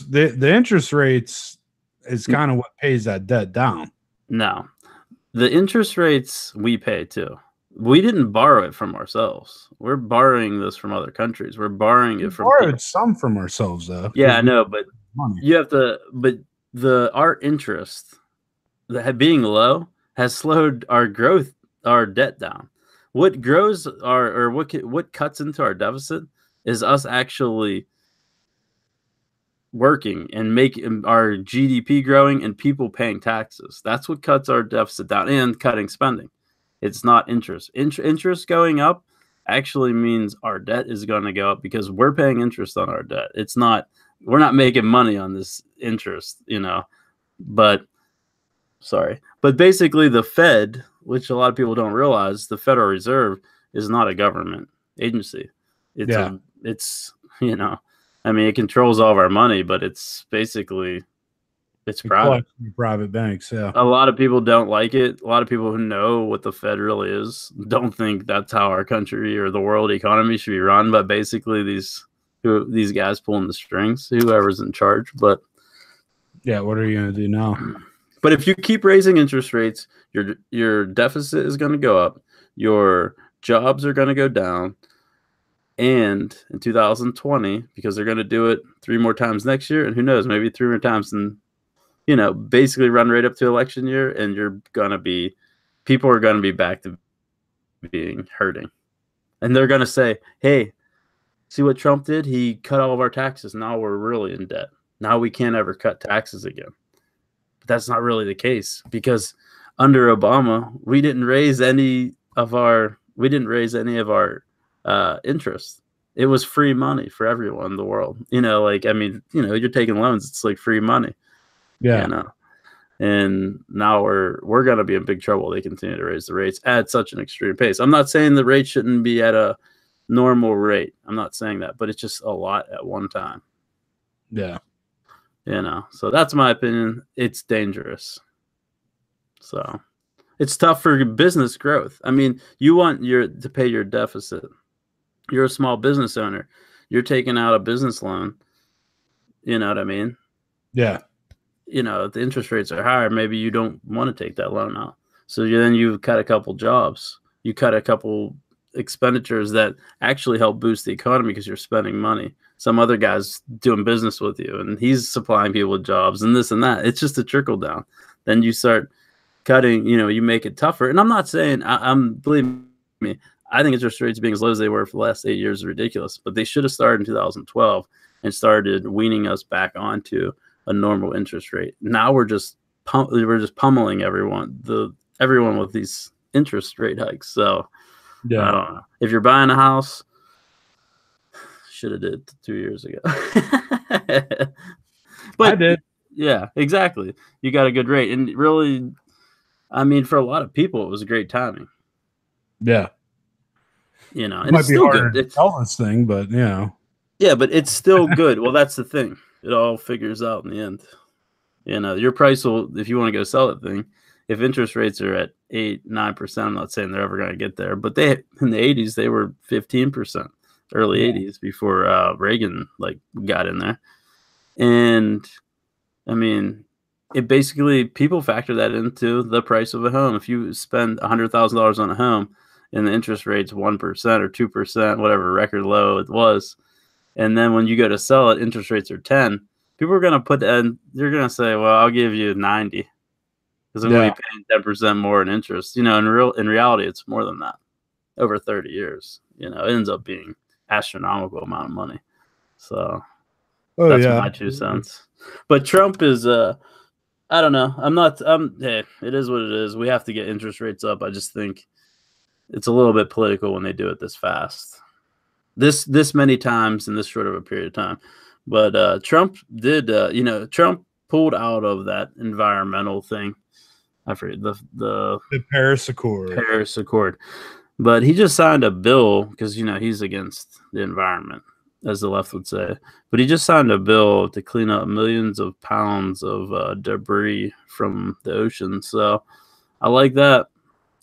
the interest rates is kind of what pays that debt down? No, the interest rates we pay too. We didn't borrow it from ourselves. We're borrowing this from other countries. We're borrowing it from. Borrowed some from ourselves, though. Yeah, I know, but you have to. But our interest, being low, has slowed our growth, our debt down. What grows what cuts into our deficit is us actually working and making our GDP growing and people paying taxes. That's what cuts our deficit down, and cutting spending. It's not interest. Interest going up actually means our debt is going to go up because we're paying interest on our debt. We're not making money on this interest, you know. But basically the Fed, which a lot of people don't realize, the Federal Reserve is not a government agency. It's you know, I mean, it controls all of our money, but it's basically private. Private banks, yeah. A lot of people don't like it. A lot of people who know what the Fed really is don't think that's how our country or the world economy should be run. But basically, these guys pulling the strings, whoever's in charge. But yeah, what are you going to do now? But if you keep raising interest rates, your deficit is going to go up. Your jobs are going to go down. And in 2020, because they're going to do it 3 more times next year, and who knows, maybe 3 more times, and basically run right up to election year, and people are going to be back to being hurting, and they're going to say, "Hey, see what Trump did? He cut all of our taxes. Now we're really in debt. Now we can't ever cut taxes again." But that's not really the case, because under Obama, we didn't raise any of our interest. It was free money for everyone in the world. You're taking loans. It's like free money. Yeah. And now we're going to be in big trouble. They continue to raise the rates at such an extreme pace. I'm not saying the rate shouldn't be at a normal rate. I'm not saying that, but it's just a lot at one time. Yeah. So that's my opinion. It's dangerous. So it's tough for business growth. I mean, you want to pay your deficit. You're a small business owner. You're taking out a business loan. You know what I mean? Yeah. If the interest rates are higher, maybe you don't want to take that loan out. So then you cut a couple jobs. You cut a couple expenditures that actually help boost the economy because you're spending money. Some other guy's doing business with you, and he's supplying people with jobs and this and that. It's just a trickle down. Then you start cutting, you make it tougher. And I'm not saying, believe me, I think interest rates being as low as they were for the last 8 years is ridiculous, but they should have started in 2012 and started weaning us back onto a normal interest rate. Now we're just pummeling everyone with these interest rate hikes. So yeah, I don't know. If you're buying a house, should have did 2 years ago. But I did. Yeah, exactly. You got a good rate, and really, I mean, for a lot of people, it was a great timing. Yeah. And it might it's be still hard good. to tell this thing, but Yeah, but it's still good. Well, that's the thing. It all figures out in the end. Your price will, if you want to go sell that thing, if interest rates are at 8-9%, I'm not saying they're ever going to get there, but in the 80s, they were 15%, early 80s before Reagan got in there. And I mean, it basically, people factor that into the price of a home. If you spend $100,000 on a home and the interest rate's 1% or 2%, whatever record low it was, and then when you go to sell it, interest rates are 10, people are going to put in, they're going to say, well, I'll give you 90 because I'm going to be paying 10% more in interest. You know, in reality, it's more than that over 30 years. You know, it ends up being astronomical amount of money. So that's my 2 cents. But Trump is, I don't know. Hey, it is what it is. We have to get interest rates up. I just think it's a little bit political when they do it this fast. This many times in this short of a period of time. But Trump did, Trump pulled out of that environmental thing. I forget the Paris Accord. Paris Accord. But he just signed a bill because, he's against the environment, as the left would say. But he just signed a bill to clean up millions of pounds of debris from the ocean. So I like that.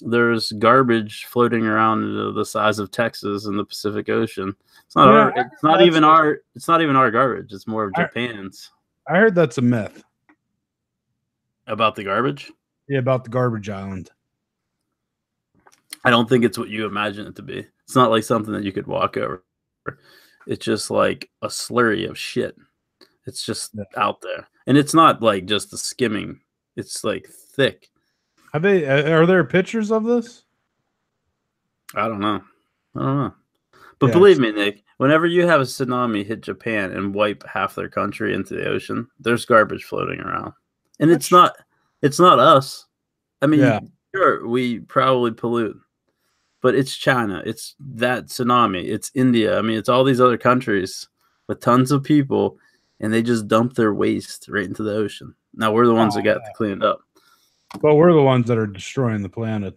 There's garbage floating around the size of Texas in the Pacific Ocean. It's not even our garbage. It's more of Japan's. I heard that's a myth. About the garbage? Yeah, about the garbage island. I don't think it's what you imagine it to be. It's not like something that you could walk over. It's just like a slurry of shit. It's just out there. And it's not like just the skimming. It's like thick. Are there pictures of this? I don't know. But believe me, Nick, whenever you have a tsunami hit Japan and wipe half their country into the ocean, there's garbage floating around. And it's not us. I mean, sure, we probably pollute. But it's China. It's that tsunami. It's India. I mean, it's all these other countries with tons of people, and they just dump their waste right into the ocean. Now we're the ones that got to clean it up. But we're the ones that are destroying the planet.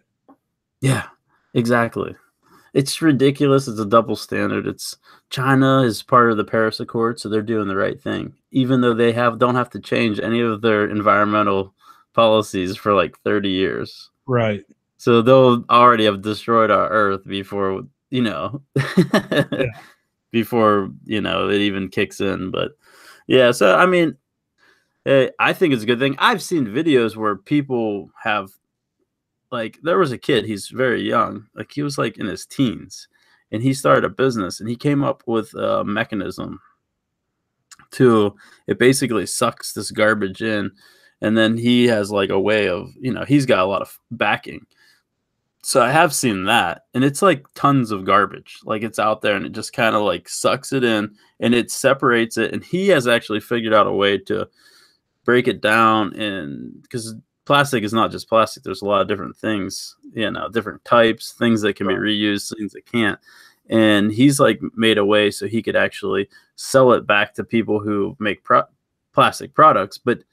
Yeah, exactly. It's ridiculous. It's a double standard. China is part of the Paris Accord, so they're doing the right thing, even though they don't have to change any of their environmental policies for like 30 years. Right. So they'll already have destroyed our Earth before, before, it even kicks in. But yeah, so I mean, I think it's a good thing. I've seen videos where people have, like, there was a kid, he's very young, like he was like in his teens, and he started a business, and he came up with a mechanism it basically sucks this garbage in, and then he has like a way of, he's got a lot of backing. So I have seen that, and it's like tons of garbage. Like it's out there, and it just kind of like sucks it in, and it separates it. And he has actually figured out a way to break it down, and because plastic is not just plastic, there's a lot of different things, different types, things that can be reused, things that can't. And he's like made a way so he could actually sell it back to people who make plastic products. But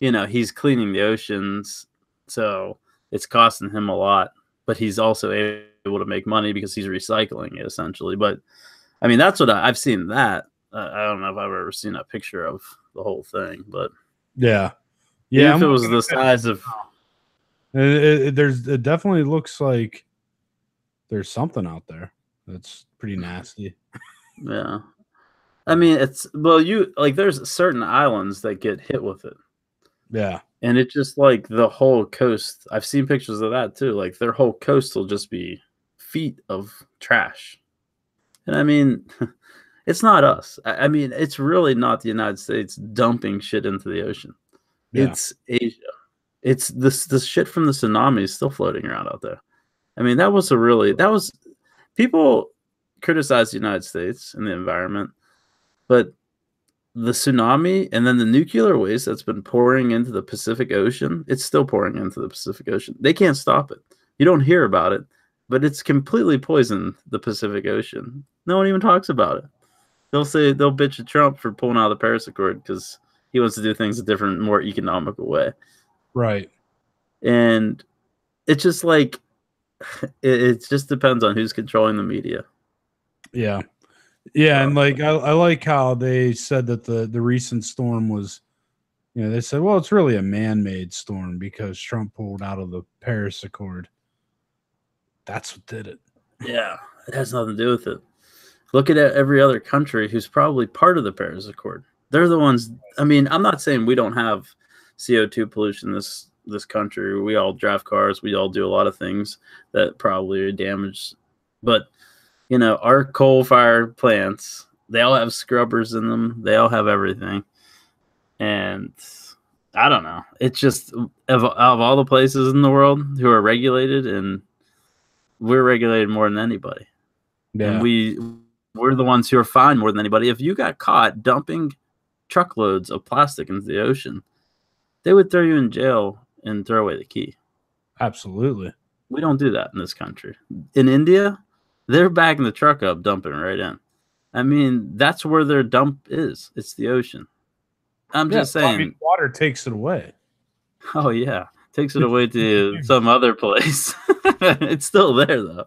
he's cleaning the oceans, so it's costing him a lot. But he's also able to make money because he's recycling it essentially. But I mean, that's what I've seen that. I don't know if I've ever seen a picture of the whole thing, but yeah. If it was the size of, it definitely looks like there's something out there that's pretty nasty. Yeah. I mean, there's certain islands that get hit with it. Yeah. And it's just like the whole coast. I've seen pictures of that too. Like their whole coast will just be feet of trash. And I mean, it's not us. I mean, it's really not the United States dumping shit into the ocean. Yeah. It's Asia. It's this shit from the tsunami is still floating around out there. I mean, people criticize the United States and the environment, but the tsunami and then the nuclear waste that's been pouring into the Pacific Ocean, it's still pouring into the Pacific Ocean. They can't stop it. You don't hear about it, but it's completely poisoned the Pacific Ocean. No one even talks about it. They'll bitch at Trump for pulling out of the Paris Accord because he wants to do things a different, more economical way. Right. And it's just like, it just depends on who's controlling the media. Yeah. Yeah, and like I like how they said that the recent storm was, they said, well, it's really a man-made storm because Trump pulled out of the Paris Accord. That's what did it. Yeah, it has nothing to do with it. Look at every other country who's probably part of the Paris Accord. They're the ones. I mean, I'm not saying we don't have CO2 pollution this country. We all drive cars. We all do a lot of things that probably are damaged. But, you know, our coal-fired plants, they all have scrubbers in them. They all have everything. And I don't know. It's just, of all the places in the world who are regulated, and we're regulated more than anybody. Yeah. And we're the ones who are fined more than anybody. If you got caught dumping truckloads of plastic into the ocean, they would throw you in jail and throw away the key. Absolutely. We don't do that in this country. In India, they're backing the truck up, dumping it right in. I mean, that's where their dump is. It's the ocean. I'm just saying. I mean, water takes it away. Oh, yeah. Takes it away to some other place. It's still there, though.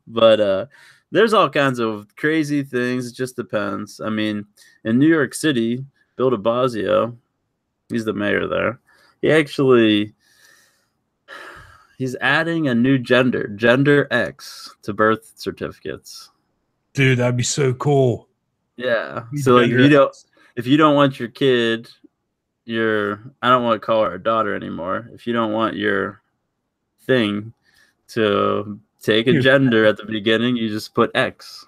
But there's all kinds of crazy things. It just depends. I mean, in New York City, Bill de Blasio, he's the mayor there. He's adding a new gender X, to birth certificates. Dude, that'd be so cool. Yeah. So like, if you don't want your kid, I don't want to call her a daughter anymore. If you don't want your thing to take a gender at the beginning, you just put X.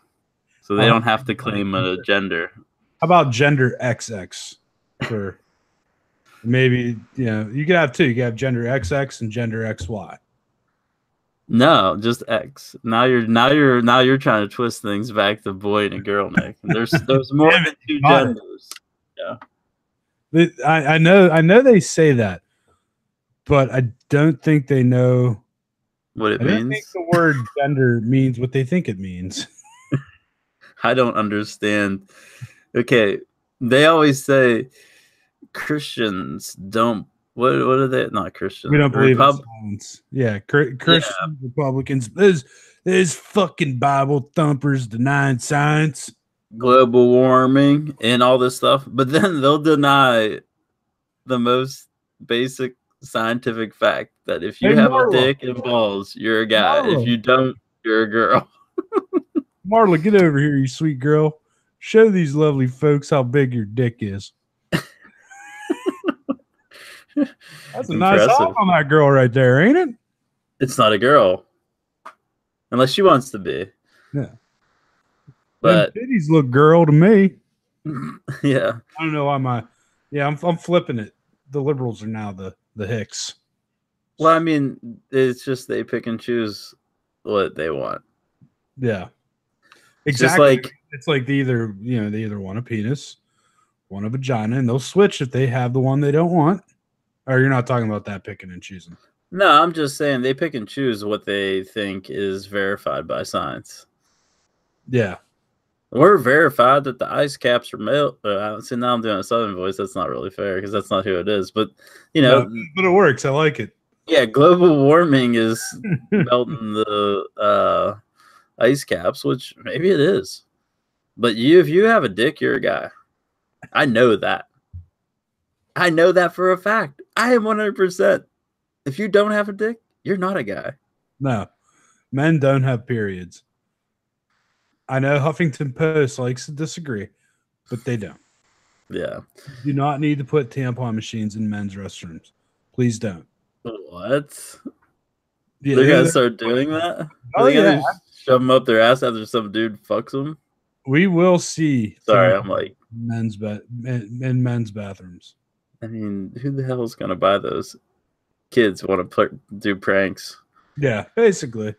So they don't have to claim a gender. How about gender XX? For maybe, you know, you could have two. You could have gender XX and gender XY. No, just X. Now you're trying to twist things back to boy and girl, Nick. There's more than two genders. Yeah. I know they say that, but I don't think they know what it means. I don't think the word gender means what they think it means. I don't understand. Okay, they always say Christians don't. What are they? Not Christians. We don't believe in science. Yeah, Christians, Republicans, there's fucking Bible thumpers denying science, global warming, and all this stuff. But then they'll deny the most basic scientific fact that if you have a dick and balls, you're a guy. Marla. If you don't, you're a girl. Marla, get over here, you sweet girl. Show these lovely folks how big your dick is. That's a nice hop on that girl right there, ain't it? It's not a girl. Unless she wants to be. Yeah. But them titties look girl to me. Yeah. I don't know why I'm flipping it. The liberals are now the Hicks. Well, I mean, it's just they pick and choose what they want. Yeah. Exactly. It's like they either want a penis, want a vagina, and they'll switch if they have the one they don't want. Or you're not talking about that picking and choosing? No, I'm just saying they pick and choose what they think is verified by science. Yeah. We're verified that the ice caps are melt. See, now I'm doing a Southern voice. That's not really fair because that's not who it is. But, but it works. I like it. Yeah, global warming is melting the ice caps, which maybe it is. But if you have a dick, you're a guy. I know that. I know that for a fact. I am 100%. If you don't have a dick, you're not a guy. No. Men don't have periods. I know Huffington Post likes to disagree, but they don't. Yeah. You do not need to put tampon machines in men's restrooms. Please don't. What? Yeah, they're going to start doing that? Oh, yeah. Shove them up their ass after some dude fucks them? We will see. Sorry, I'm like... in men's bathrooms. I mean, who the hell is going to buy those? Kids want to do pranks. Yeah, basically.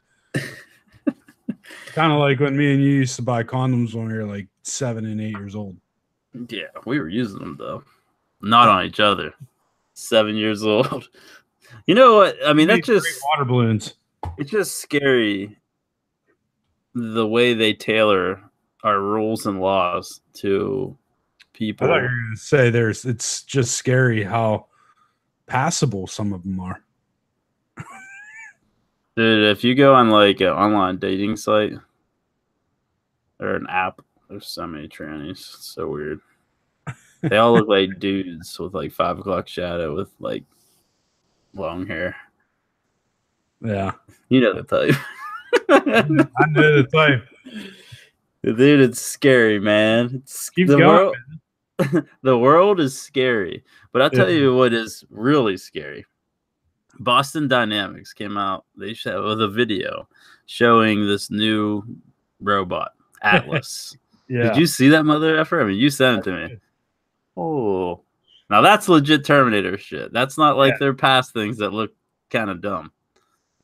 Kind of like when me and you used to buy condoms when we were like 7 and 8 years old. Yeah, we were using them, though. Not on each other. 7 years old. You know what? I mean, that's just... water balloons. It's just scary the way they tailor our rules and laws to people. I thought you were going to say it's just scary how passable some of them are. Dude, if you go on like an online dating site or an app, there's so many trannies. It's so weird. They all look like dudes with like 5 o'clock shadow with like long hair. Yeah. You know the type. I know the type. Dude, it's scary, man. Keep going. The world is scary, but I'll tell you what is really scary. Boston Dynamics came out. They showed with a video showing this new robot, Atlas. Did you see that mother effer? I mean, you sent it to me. Oh, now that's legit Terminator shit. That's not like their past things that look kind of dumb.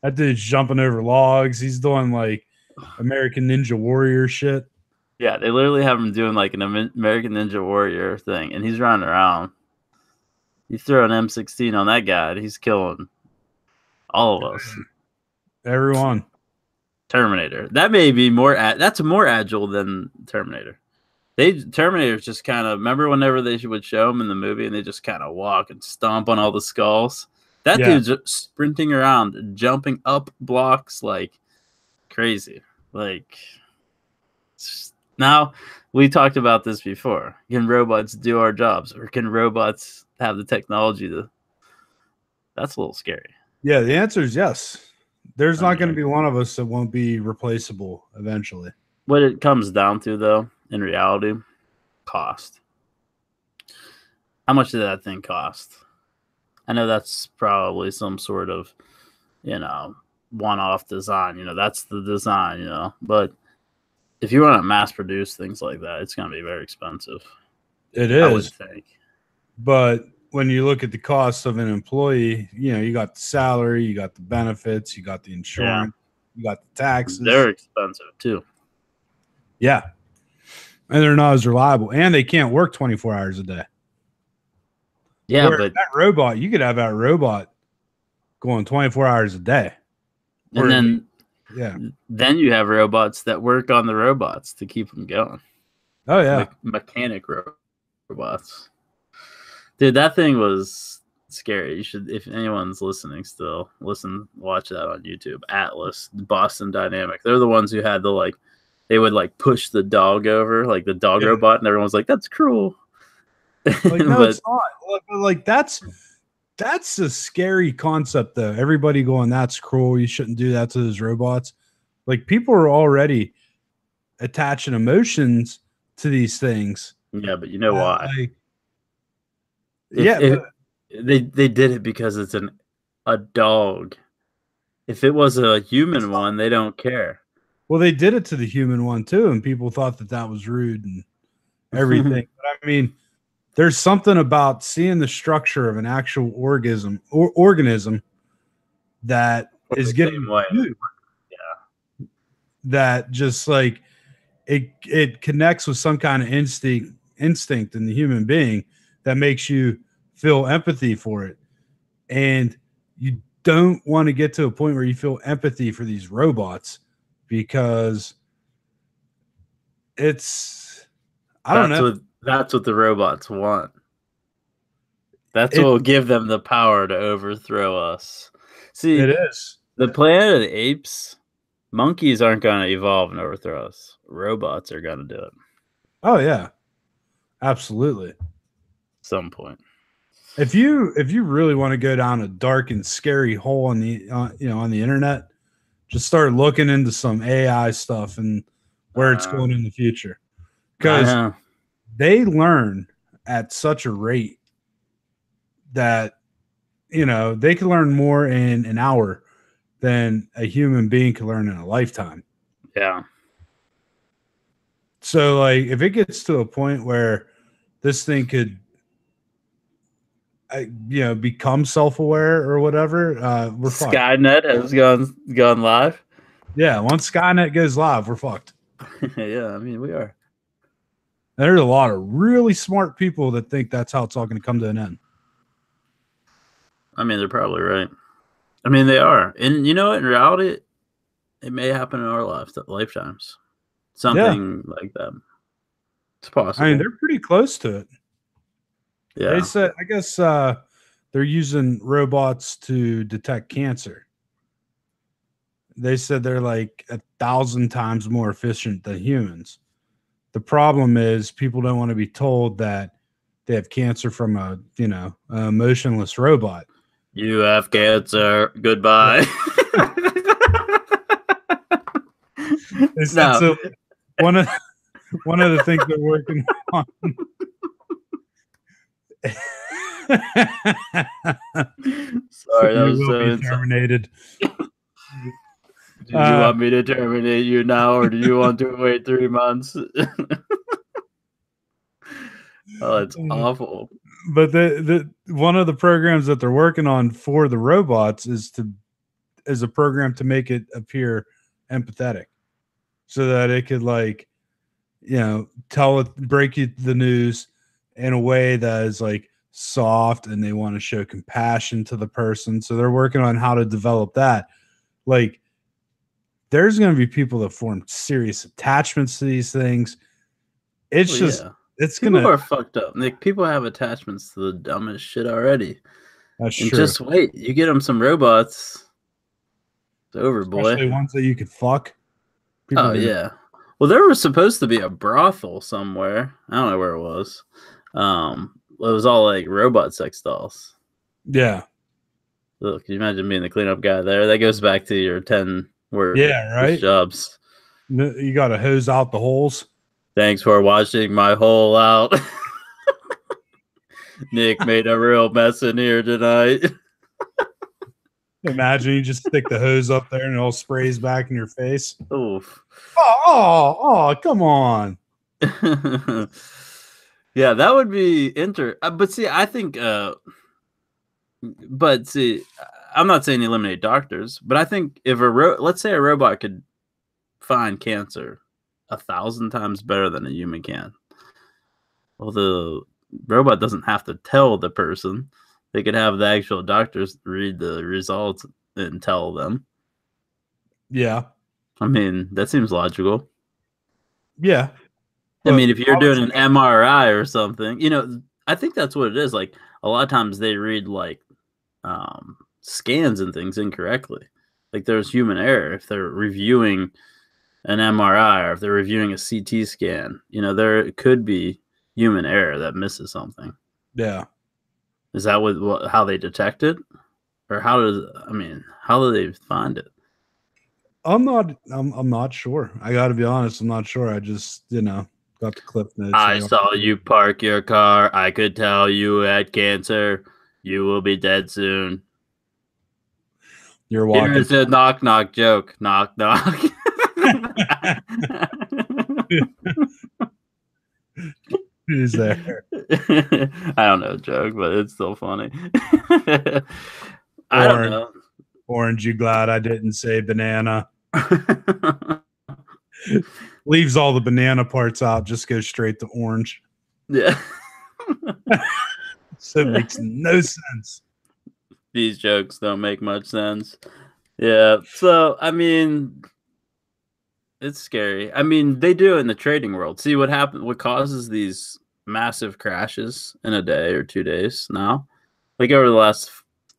That dude's jumping over logs. He's doing like American Ninja Warrior shit. Yeah, they literally have him doing like an American Ninja Warrior thing, and he's running around. You throw an M16 on that guy, and he's killing all of us. Everyone. Terminator. That may be more. That's more agile than Terminator. Terminator's just kind of, remember whenever they would show him in the movie, and they just kind of walk and stomp on all the skulls. That dude's sprinting around, jumping up blocks like crazy. Like, now we talked about this before. Can robots do our jobs, or can robots have the technology to? That's a little scary. Yeah, the answer is yes. There's not going to be one of us that won't be replaceable eventually. What it comes down to, though, in reality, cost. How much did that thing cost? I know that's probably some sort of, one-off design. That's the design, But if you want to mass produce things like that, it's going to be very expensive. It is. I would think. But when you look at the cost of an employee, you got the salary, you got the benefits, you got the insurance, you got the taxes. They're expensive too. Yeah. And they're not as reliable. And they can't work 24 hours a day. Yeah, but but that robot, you could have that robot going 24 hours a day. And then you have robots that work on the robots to keep them going. Oh, yeah. Mechanic robots. Dude, that thing was scary. You should, if anyone's listening still, watch that on YouTube. Atlas, Boston Dynamic. They're the ones who had they would push the dog over, like the dog robot, and everyone's like, that's cruel. Like, no, it's not. Like, that's a scary concept, though. Everybody going, that's cruel. You shouldn't do that to those robots. Like, people are already attaching emotions to these things. Yeah, but you know why? They did it because it's a dog. If it was a human one, they don't care. Well, they did it to the human one too, and people thought that was rude and everything. But I mean, there's something about seeing the structure of an actual organism that is getting used. Yeah. That just like it connects with some kind of instinct in the human being that makes you feel empathy for it. And you don't want to get to a point where you feel empathy for these robots because it's, I don't know. That's what the robots want. That's what will give them the power to overthrow us. See, it is. The Planet of the Apes, monkeys aren't going to evolve and overthrow us. Robots are going to do it. Oh, yeah. Absolutely. Some point. If you really want to go down a dark and scary hole on the on the internet, just start looking into some AI stuff and where it's going in the future, because they learn at such a rate that they can learn more in an hour than a human being can learn in a lifetime. Yeah. So like if it gets to a point where this thing could become self-aware or whatever, we're fucked. Skynet has gone live. Yeah, once Skynet goes live, we're fucked. Yeah, I mean we are. There's a lot of really smart people that think that's how it's all going to come to an end. I mean, they're probably right. I mean, they are, and in reality, it may happen in our lifetimes. Something like that. It's possible. I mean, they're pretty close to it. Yeah. They said, I guess they're using robots to detect cancer. They said they're like 1,000 times more efficient than humans. The problem is people don't want to be told that they have cancer from a motionless robot. You have cancer. Goodbye. So one of the things they're working on Sorry, that You was will so be terminated. Do you want me to terminate you now, or do you want to wait 3 months? Oh, it's awful. But the one of the programs that they're working on for the robots is a program to make it appear empathetic, so that it could, like, you know, break you the news in a way that is like soft, and they want to show compassion to the person. So they're working on how to develop that. Like, there's going to be people that form serious attachments to these things. It's just, it's people gonna are fucked up. Like, people have attachments to the dumbest shit already. That's and true. Just wait, you get them some robots. It's over, especially boy. ones that you could fuck. People yeah. Well, there was supposed to be a brothel somewhere. I don't know where it was. It was all like robot sex dolls. Yeah. Look, can you imagine being the cleanup guy there? That goes back to your 10 jobs. You got to hose out the holes. Thanks for washing my hole out. Nick made a real mess in here tonight. Imagine you just stick the hose up there and it all sprays back in your face. Oof. Oh, come on. Yeah, that would be but see, I think but see, I'm not saying eliminate doctors, but I think if let's say a robot could find cancer 1,000 times better than a human can. Well, the robot doesn't have to tell the person. They could have the actual doctors read the results and tell them. Yeah. I mean, that seems logical. Yeah. I mean, if you're doing an MRI or something, I think that's what it is. Like, a lot of times they read like scans and things incorrectly. Like, there's human error if they're reviewing an MRI or if they're reviewing a CT scan. There could be human error that misses something. Yeah. Is that how they detect it, or how do they find it? I'm not sure. I got to be honest. I'm not sure. I just got the clip notes. I saw you park your car. I could tell you had cancer. You will be dead soon. You're walking. Here's a knock knock joke. Knock knock. Who's there? I don't know, joke, but it's still funny. I don't know. Orange, you glad I didn't say banana? Leaves all the banana parts out, just goes straight to orange. Yeah. So it makes no sense. These jokes don't make much sense. Yeah. So, I mean, it's scary. I mean, they do it in the trading world. See what happens, what causes these massive crashes in a day or 2 days now, like over the last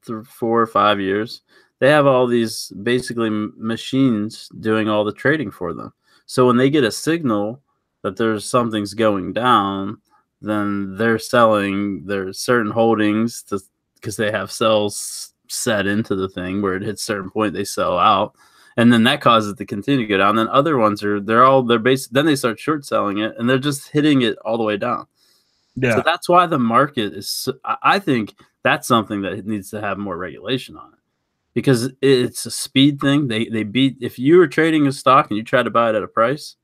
4 or 5 years, they have all these basically machines doing all the trading for them. So when they get a signal that there's something's going down, then they're selling their certain holdings because they have sells set into the thing where it hits a certain point, they sell out. And then that causes it to continue to go down. Then other ones then they start short selling it, and they're just hitting it all the way down. Yeah. So that's why the market is. I think that's something that needs to have more regulation on it, because it's a speed thing. They beat, if you were trading a stock and you try to buy it at a price,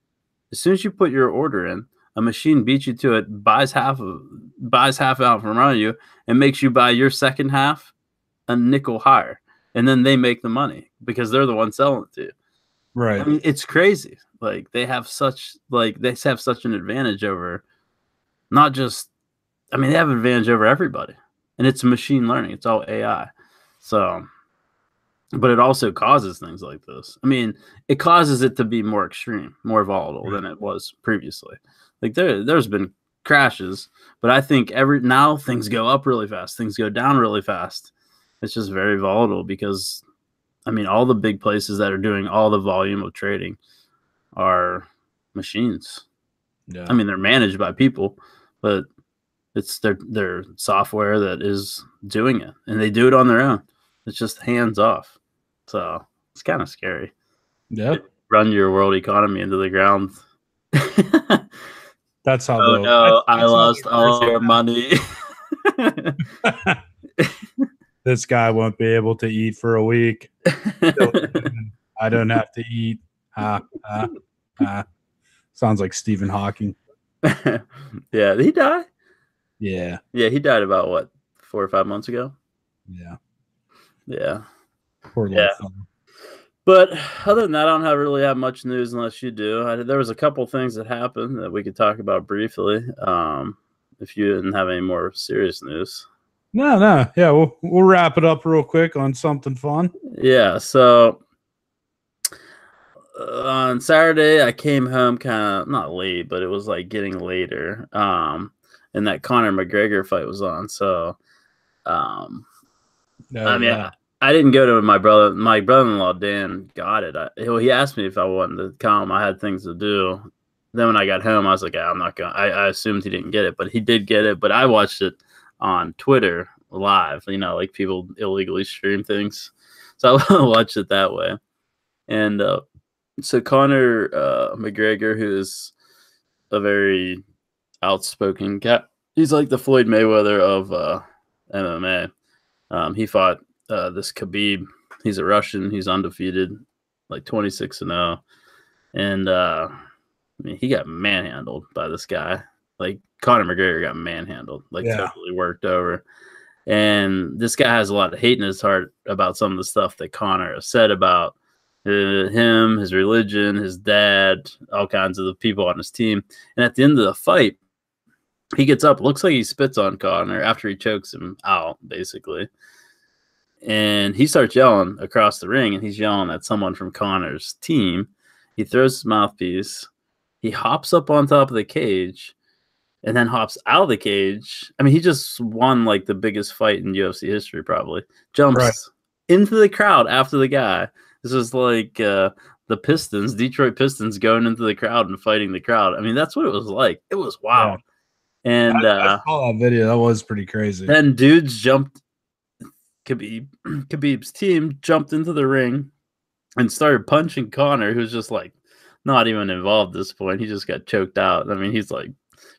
as soon as you put your order in, a machine beats you to it, buys half out from around you, and makes you buy your second half a nickel higher. And then they make the money because they're the ones selling it to you. Right. I mean, it's crazy. Like, they have such an advantage over not just, they have an advantage over everybody. And it's machine learning. It's all AI. So, but it also causes things like this. I mean, it causes it to be more extreme, more volatile than it was previously. Like, there's been crashes, but I think now things go up really fast. Things go down really fast. It's just very volatile because, all the big places that are doing all the volume of trading are machines. Yeah. They're managed by people, but it's their software that is doing it, and they do it on their own. It's just hands off. So it's kind of scary. Yeah. Run your world economy into the ground. That's how. I lost all your money. This guy won't be able to eat for a week. I don't have to eat. Sounds like Stephen Hawking. Yeah, did he die? Yeah. Yeah, he died about what, 4 or 5 months ago? Yeah. Yeah. Poor little fellow. But other than that, I don't really have much news unless you do. There was a couple things that happened that we could talk about briefly. If you didn't have any more serious news. No. Yeah, we'll wrap it up real quick on something fun. Yeah, so on Saturday I came home kind of not late, but it was like getting later. And that Conor McGregor fight was on. So I didn't go to my brother-in-law Dan got it. He asked me if I wanted to come. I had things to do. Then when I got home, I was like, I'm not going. I assumed he didn't get it, but he did get it. But I watched it on Twitter live. Like people illegally stream things, so I watched it that way. And so Conor McGregor, who is a very outspoken guy, he's like the Floyd Mayweather of MMA. He fought this Khabib. He's a Russian. He's undefeated, like 26-0, and I mean, he got manhandled by this guy. Like Conor McGregor got manhandled, like totally worked over. And this guy has a lot of hate in his heart about some of the stuff that Conor has said about him, his religion, his dad, all kinds of the people on his team. And at the end of the fight, he gets up, looks like he spits on Conor after he chokes him out, basically. And he starts yelling across the ring, and he's yelling at someone from Conor's team. He throws his mouthpiece. He hops up on top of the cage and then hops out of the cage. I mean, he just won like the biggest fight in UFC history, probably. Jumps into the crowd after the guy. This is like the Pistons, Detroit Pistons, going into the crowd and fighting the crowd. I mean, that's what it was like. It was wild. Yeah. And I saw that video. That was pretty crazy. Then dudes jumped. Khabib's team jumped into the ring and started punching Conor, who's just like not even involved at this point. He just got choked out. I mean, he's like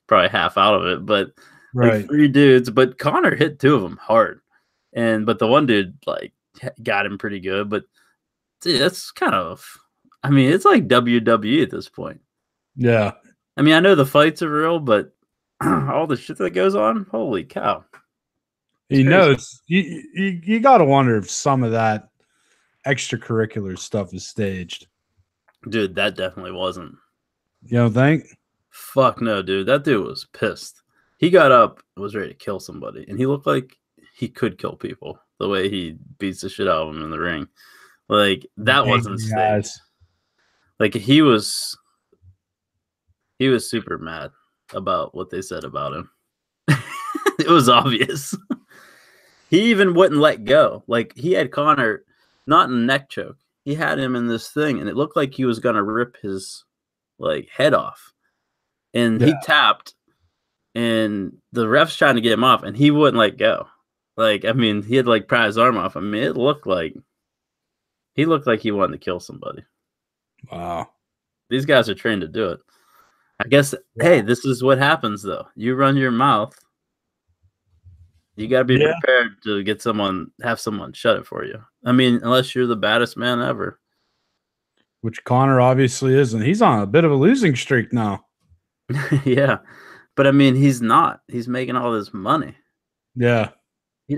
probably half out of it, but like 3 dudes. But Conor hit 2 of them hard, but the one dude like got him pretty good. But dude, that's kind of, I mean, it's like WWE at this point. Yeah. I mean, I know the fights are real, but all the shit that goes on, holy cow. He knows. You got to wonder if some of that extracurricular stuff is staged. Dude, that definitely wasn't. You don't think? Fuck no, dude. That dude was pissed. He got up and was ready to kill somebody, and he looked like he could kill people the way he beats the shit out of them in the ring. Like, that wasn't staged. Like, he was super mad about what they said about him. It was obvious. He even wouldn't let go. Like, he had Conor not in a neck choke. He had him in this thing, and it looked like he was gonna rip his like head off. And he tapped, and the ref's trying to get him off, and he wouldn't let go. Like, I mean, he had like pry his arm off. I mean, it looked like he wanted to kill somebody. Wow. These guys are trained to do it. I guess, hey, this is what happens though. You run your mouth. You got to be prepared to have someone shut it for you. I mean, unless you're the baddest man ever. Which Conor obviously isn't. He's on a bit of a losing streak now. Yeah. But I mean, he's not. He's making all this money. Yeah. He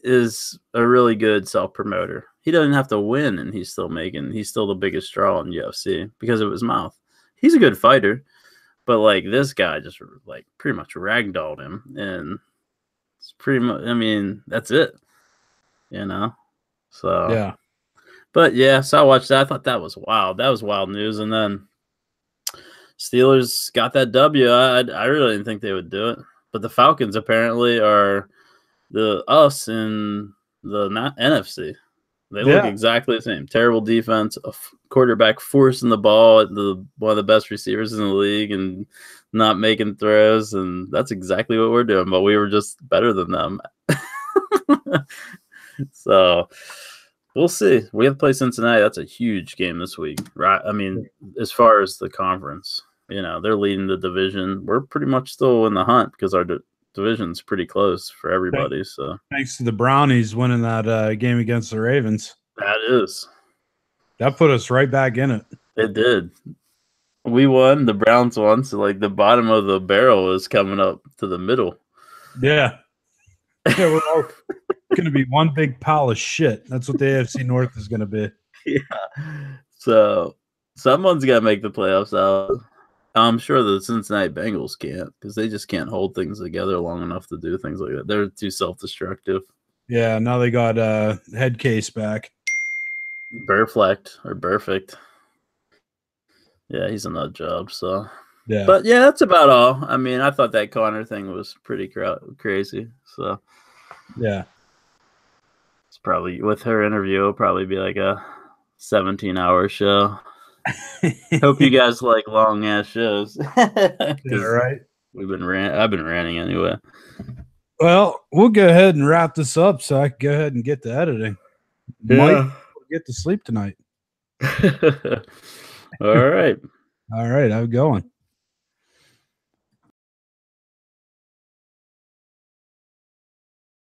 is a really good self-promoter. He doesn't have to win, and he's still the biggest draw in UFC because of his mouth. He's a good fighter, but like this guy just like pretty much ragdolled him, and it's pretty much, I mean, that's it, so yeah. But yeah, so I watched that. I thought that was wild. That was wild news. And then Steelers got that W. I really didn't think they would do it, but the Falcons apparently are us in the NFC. They look exactly the same. Terrible defense, a quarterback forcing the ball at one of the best receivers in the league and not making throws, and that's exactly what we're doing, but we were just better than them. So we'll see. We have to play Cincinnati. That's a huge game this week, right? I mean, as far as the conference, they're leading the division. We're pretty much still in the hunt because our division's pretty close for everybody. So thanks to the Brownies winning that game against the Ravens. That put us right back in it. It did. We won. The Browns won. So like the bottom of the barrel is coming up to the middle. Yeah. Yeah, we're all going to be one big pile of shit. That's what the AFC North is going to be. Yeah. So someone's got to make the playoffs out. I'm sure the Cincinnati Bengals can't because they just can't hold things together long enough to do things like that. They're too self-destructive. Yeah, now they got head case back. Burfict. Yeah, he's a nut job. So, yeah. But yeah, that's about all. I mean, I thought that Connor thing was pretty crazy. So, yeah, it's probably with her interview. It'll probably be like a 17-hour show. Hope you guys like long ass shows. Yeah, right. I've been ranting anyway. Well, we'll go ahead and wrap this up so I can go ahead and get to editing. Yeah. Might get to sleep tonight. All right. All right, how's it going?